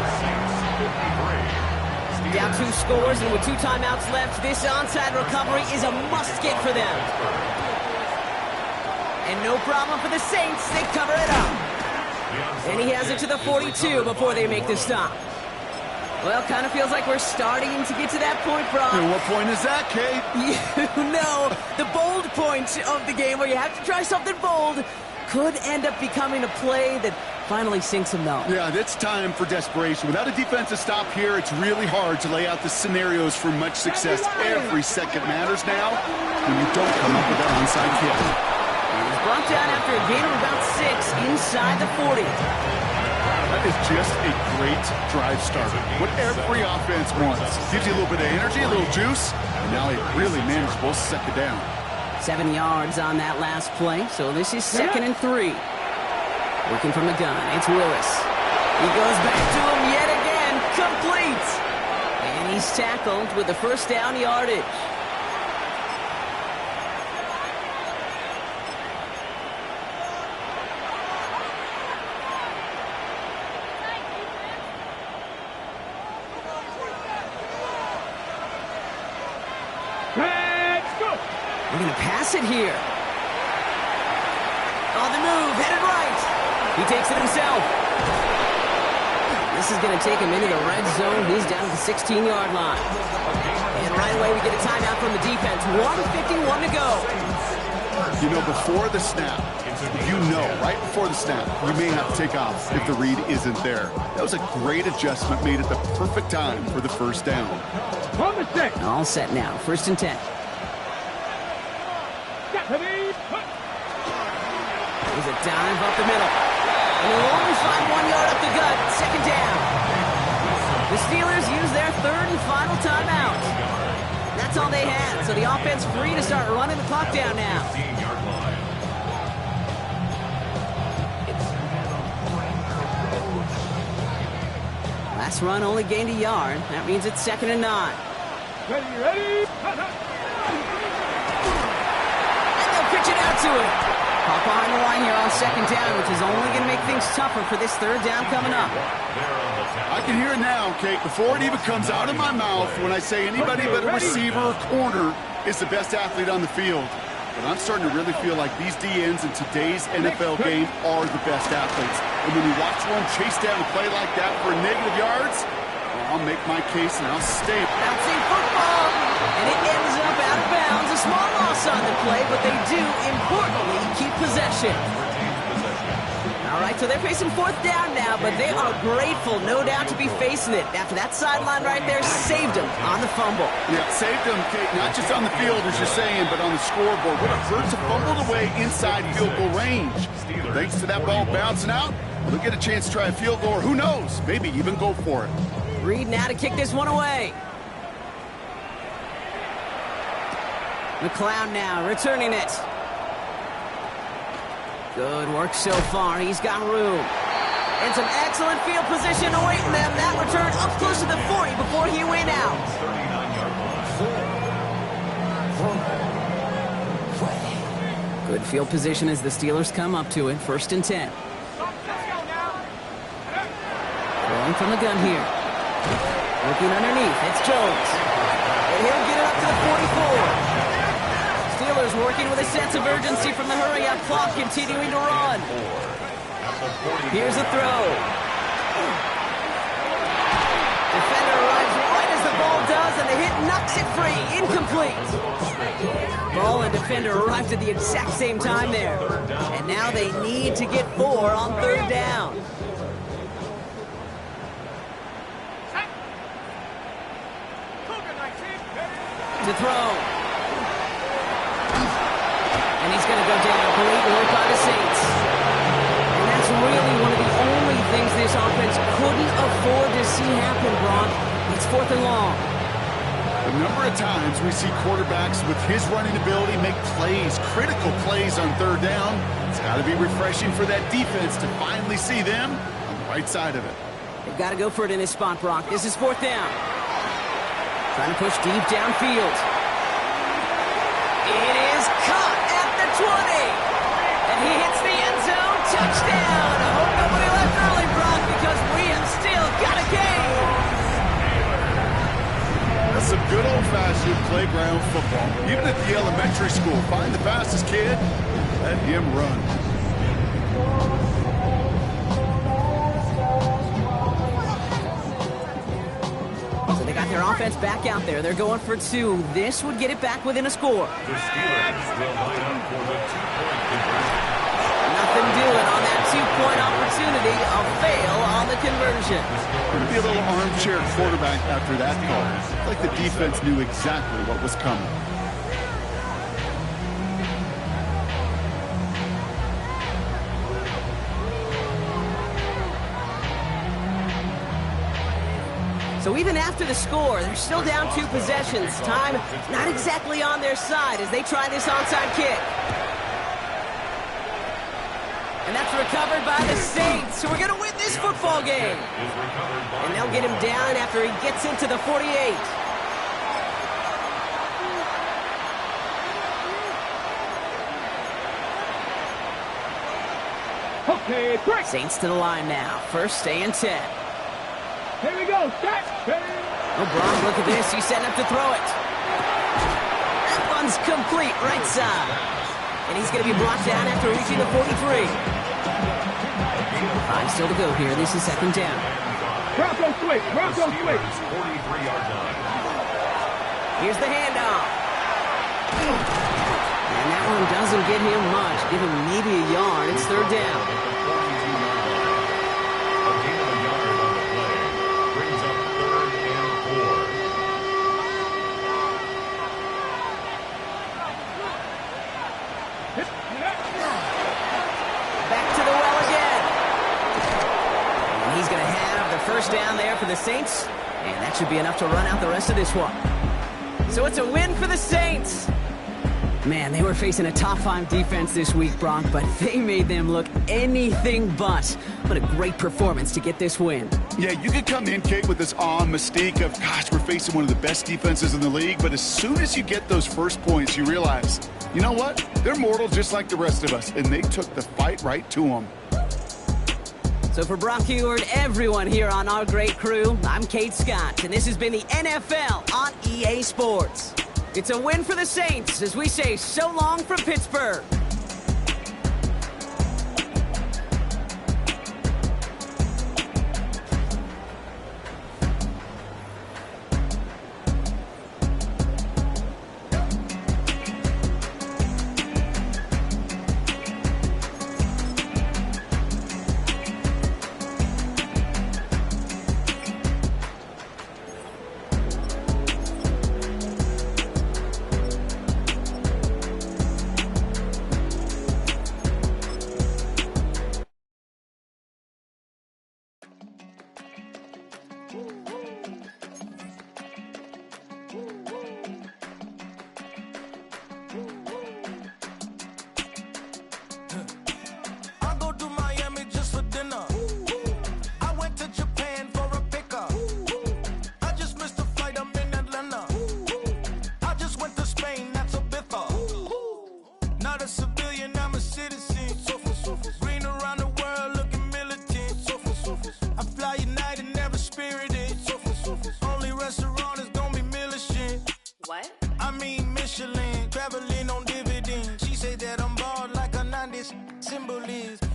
Down 2 scores, and with 2 timeouts left, this onside recovery is a must-get for them. And no problem for the Saints. They cover it up. And he has it to the 42 before they make the stop. Well, kind of feels like we're starting to get to that point, Brock. And what point is that, Kate? You know, the bold point of the game where you have to try something bold could end up becoming a play that finally sinks him, though. Yeah, it's time for desperation. Without a defensive stop here, it's really hard to lay out the scenarios for much success. Every second matters now when you don't come up with that onside kick. He's brought down after a gain of about 6 inside the 40. That is just a great drive starter. What every offense wants. Gives you a little bit of energy, a little juice, and now a really manageable second down. 7 yards on that last play, so this is 2nd and 3. Working from the gun, it's Willis. He goes back to him yet again, complete! And he's tackled with the first down yardage. We're going to pass it here. On the move, headed right. He takes it himself. This is going to take him into the red zone. He's down to the 16-yard line. And right away we get a timeout from the defense. 1:51 to go. You know, before the snap, right before the snap, you may have to take off if the read isn't there. That was a great adjustment made at the perfect time for the first down. All set now, 1st and 10. There's a dive up the middle. And they'll only find 1 yard up the gut. 2nd down. The Steelers use their 3rd and final timeout. That's all they had, so the offense free to start running the clock down now. Last run only gained a yard. That means it's 2nd and 9. Ready? And they'll pitch it out to him. Caught behind the line here on 2nd down, which is only going to make things tougher for this 3rd down coming up. I can hear it now, Kate, before it even comes out of my mouth when I say anybody but a receiver or corner is the best athlete on the field. But I'm starting to really feel like these DNs in today's NFL game are the best athletes. And when you watch one chase down a play like that for negative yards, well, I'll make my case and I'll stay. Bouncing football, and it ends up out of bounds. A small loss on the play, but they do, importantly, keep possession. All right, so they're facing 4th down now, but they are grateful, no doubt, to be facing it. After that sideline right there saved them on the fumble. Yeah, saved them, Kate, not just on the field, as you're saying, but on the scoreboard. What a hurt to fumble away inside field goal range. Thanks to that ball bouncing out, they'll get a chance to try a field goal, or who knows, maybe even go for it. Reed now to kick this one away. McLeod now returning it. Good work so far. He's got room. And some excellent field position awaiting them. That return up close to the 40 before he went out. Good field position as the Steelers come up to it. 1st and 10. Rolling from the gun here. Looking underneath. It's Jones. And he'll get it up to the 44. Steelers working with a sense of urgency from the hurry-up clock, continuing to run. Here's a throw. Defender arrives right as the ball does, and the hit knocks it free. Incomplete. Ball and defender arrived at the exact same time there. And now they need to get 4 on 3rd down. To throw. And he's going to go down. Great work by the Saints. And that's really one of the only things this offense couldn't afford to see happen, Brock. It's 4th and long. A number of times we see quarterbacks with his running ability make plays, critical plays on 3rd down. It's got to be refreshing for that defense to finally see them on the right side of it. They've got to go for it in this spot, Brock. This is 4th down. Trying to push deep downfield. It is caught at the 20. And he hits the end zone. Touchdown. I hope nobody left early, Brock, because we have still got a game. That's some good old-fashioned playground football. Even at the elementary school, find the fastest kid, let him run. their offense back out there. They're going for two. This would get it back within a score. The Steelers will line up for the two-point conversion. Nothing doing on that two-point opportunity. A fail on the conversion. Going to be a little armchair quarterback after that call. Like the defense knew exactly what was coming. So even after the score, they're still down 2 possessions. Time not exactly on their side as they try this onside kick. And that's recovered by the Saints, who are going to win this football game. And they'll get him down after he gets into the 48. Okay, quick. Saints to the line now. First and 10. Here we go. Set. Oh, Brock, look at this. He's setting up to throw it. That one's complete right side. And he's going to be brought down after reaching the 43. 5 still to go here. This is second down. Bronco switch. Bronco switch. 43-yard line. Here's the handoff. And that one doesn't get him much. Give him maybe a yard. It's third down. First down there for the Saints, and that should be enough to run out the rest of this one. So it's a win for the Saints. Man, they were facing a top 5 defense this week, Brock, but they made them look anything but. What a great performance to get this win. Yeah, you could come in, Kate, with this mystique of, gosh, we're facing one of the best defenses in the league, but as soon as you get those first points, you realize, you know what? They're mortal just like the rest of us, and they took the fight right to them. So for Brock Heward, everyone here on our great crew, I'm Kate Scott, and this has been the NFL on EA Sports. It's a win for the Saints as we say so long from Pittsburgh.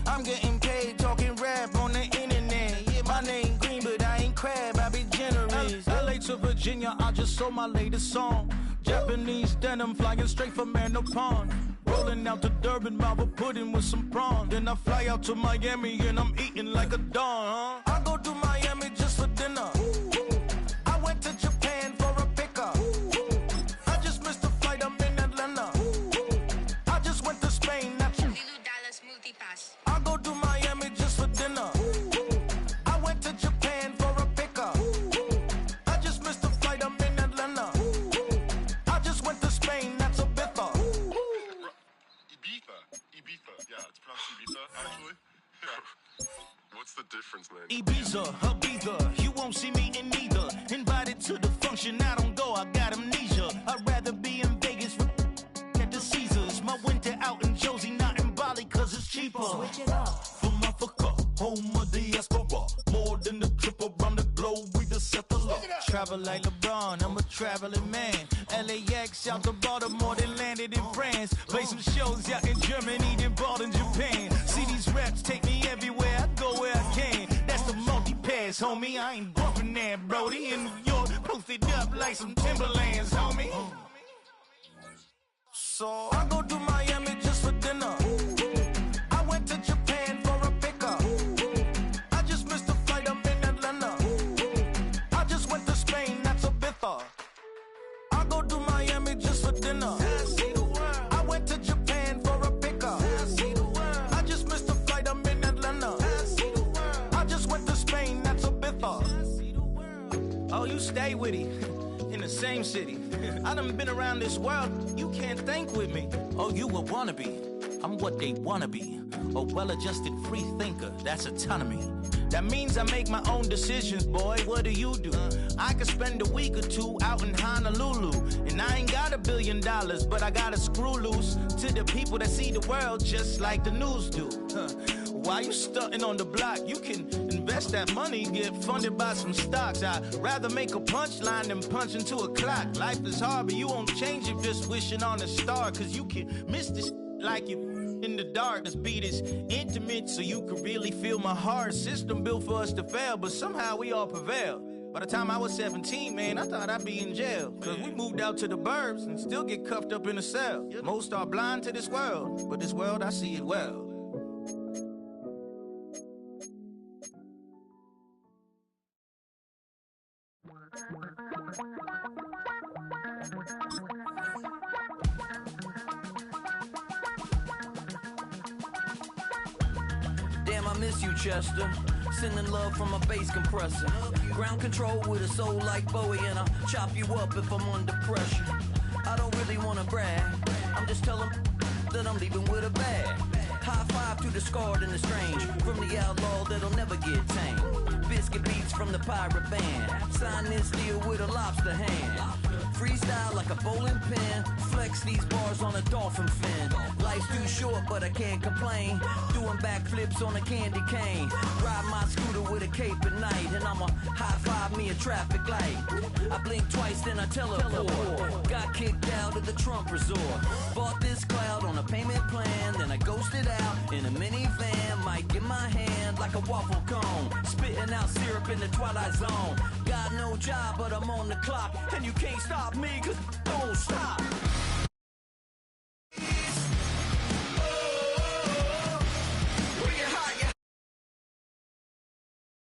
I'm getting paid talking rap on the internet. Yeah, my name green, but I ain't crab, I be generous. LA to Virginia, I just sold my latest song. Japanese denim flying straight from Manapon. Rolling out to Durban, Malva pudding with some prawn. Then I fly out to Miami and I'm eating like a don, huh? I go to Miami just for dinner. I went to Japan for a pickup. I just missed the flight, I'm in Atlanta. I just went to Spain, not you. I go to Miami just for dinner. I went to Japan for a pickup. I just missed the flight, I'm in Atlanta. I just went to Spain, that's a Ibiza. Ibiza. Yeah, it's pronounced Ibiza, actually. Yeah. What's the difference, man? Ibiza, Ibiza, you won't see me in neither. Invited to the function, I don't go, I got amnesia. I'd rather be in Vegas at the Caesars. My winter out in Josie, not in Bali, cause it's cheaper. Switch it up. From Africa, home of the diaspora. More than the trip around the globe, we the settler. Travel like LeBron, I'm a traveling man. LAX out to Baltimore, then landed in France. Play some shows out in Germany, then bought in Japan. See these raps take me everywhere, I go where I can. That's That's the multi-pass, homie. I ain't bumping that, Brody. In New York, posted up like some Timberlands, homie. So I go to Miami just for dinner. I went to Japan for a pickup. I just missed the flight, I'm in Atlanta. I just went to Spain, that's a bither. I go to Miami just for dinner. I went to Japan for a pickup. I just missed the flight, I'm in Atlanta. I just went to Spain, that's a bither. Oh, you stay with it. In the same city. I done been around this world, you can't think with me. Oh, you a wannabe, I'm what they wanna be. A well-adjusted free thinker, that's autonomy. That means I make my own decisions, boy, what do you do? I could spend a week or two out in Honolulu. And I ain't got $1 billion, but I got a screw loose to the people that see the world just like the news do. Why you stunting on the block? You can invest that money, get funded by some stocks. I'd rather make a punchline than punch into a clock. Life is hard, but you won't change it just wishing on a star. Cause you can miss this like you in the dark. This beat is intimate, so you can really feel my heart. System built for us to fail, but somehow we all prevail. By the time I was 17, man, I thought I'd be in jail. Cause we moved out to the burbs and still get cuffed up in a cell. Most are blind to this world, but this world, I see it well. Damn, I miss you, Chester. Sending love from a bass compressor. Ground control with a soul like Bowie, and I'll chop you up if I'm under pressure. I don't really wanna brag, I'm just telling that I'm leaving with a bag. High five to the scarred and the strange, from the outlaw that'll never get tamed. Biscuit beats from the pirate band, sign this deal with a lobster hand. Freestyle like a bowling pin, flex these bars on a dolphin fin. Life's too short, but I can't complain. Doing backflips on a candy cane. Ride my scooter with a cape at night, and I'ma high five me a traffic light. I blink twice, then I teleport. Got kicked out of the Trump resort. Bought this cloud on a payment plan, then I ghosted out in a minivan. Mic in my hand like a waffle cone, spitting out syrup in the twilight zone. Got no job, but I'm on the clock, and you can't stop me, cause don't stop.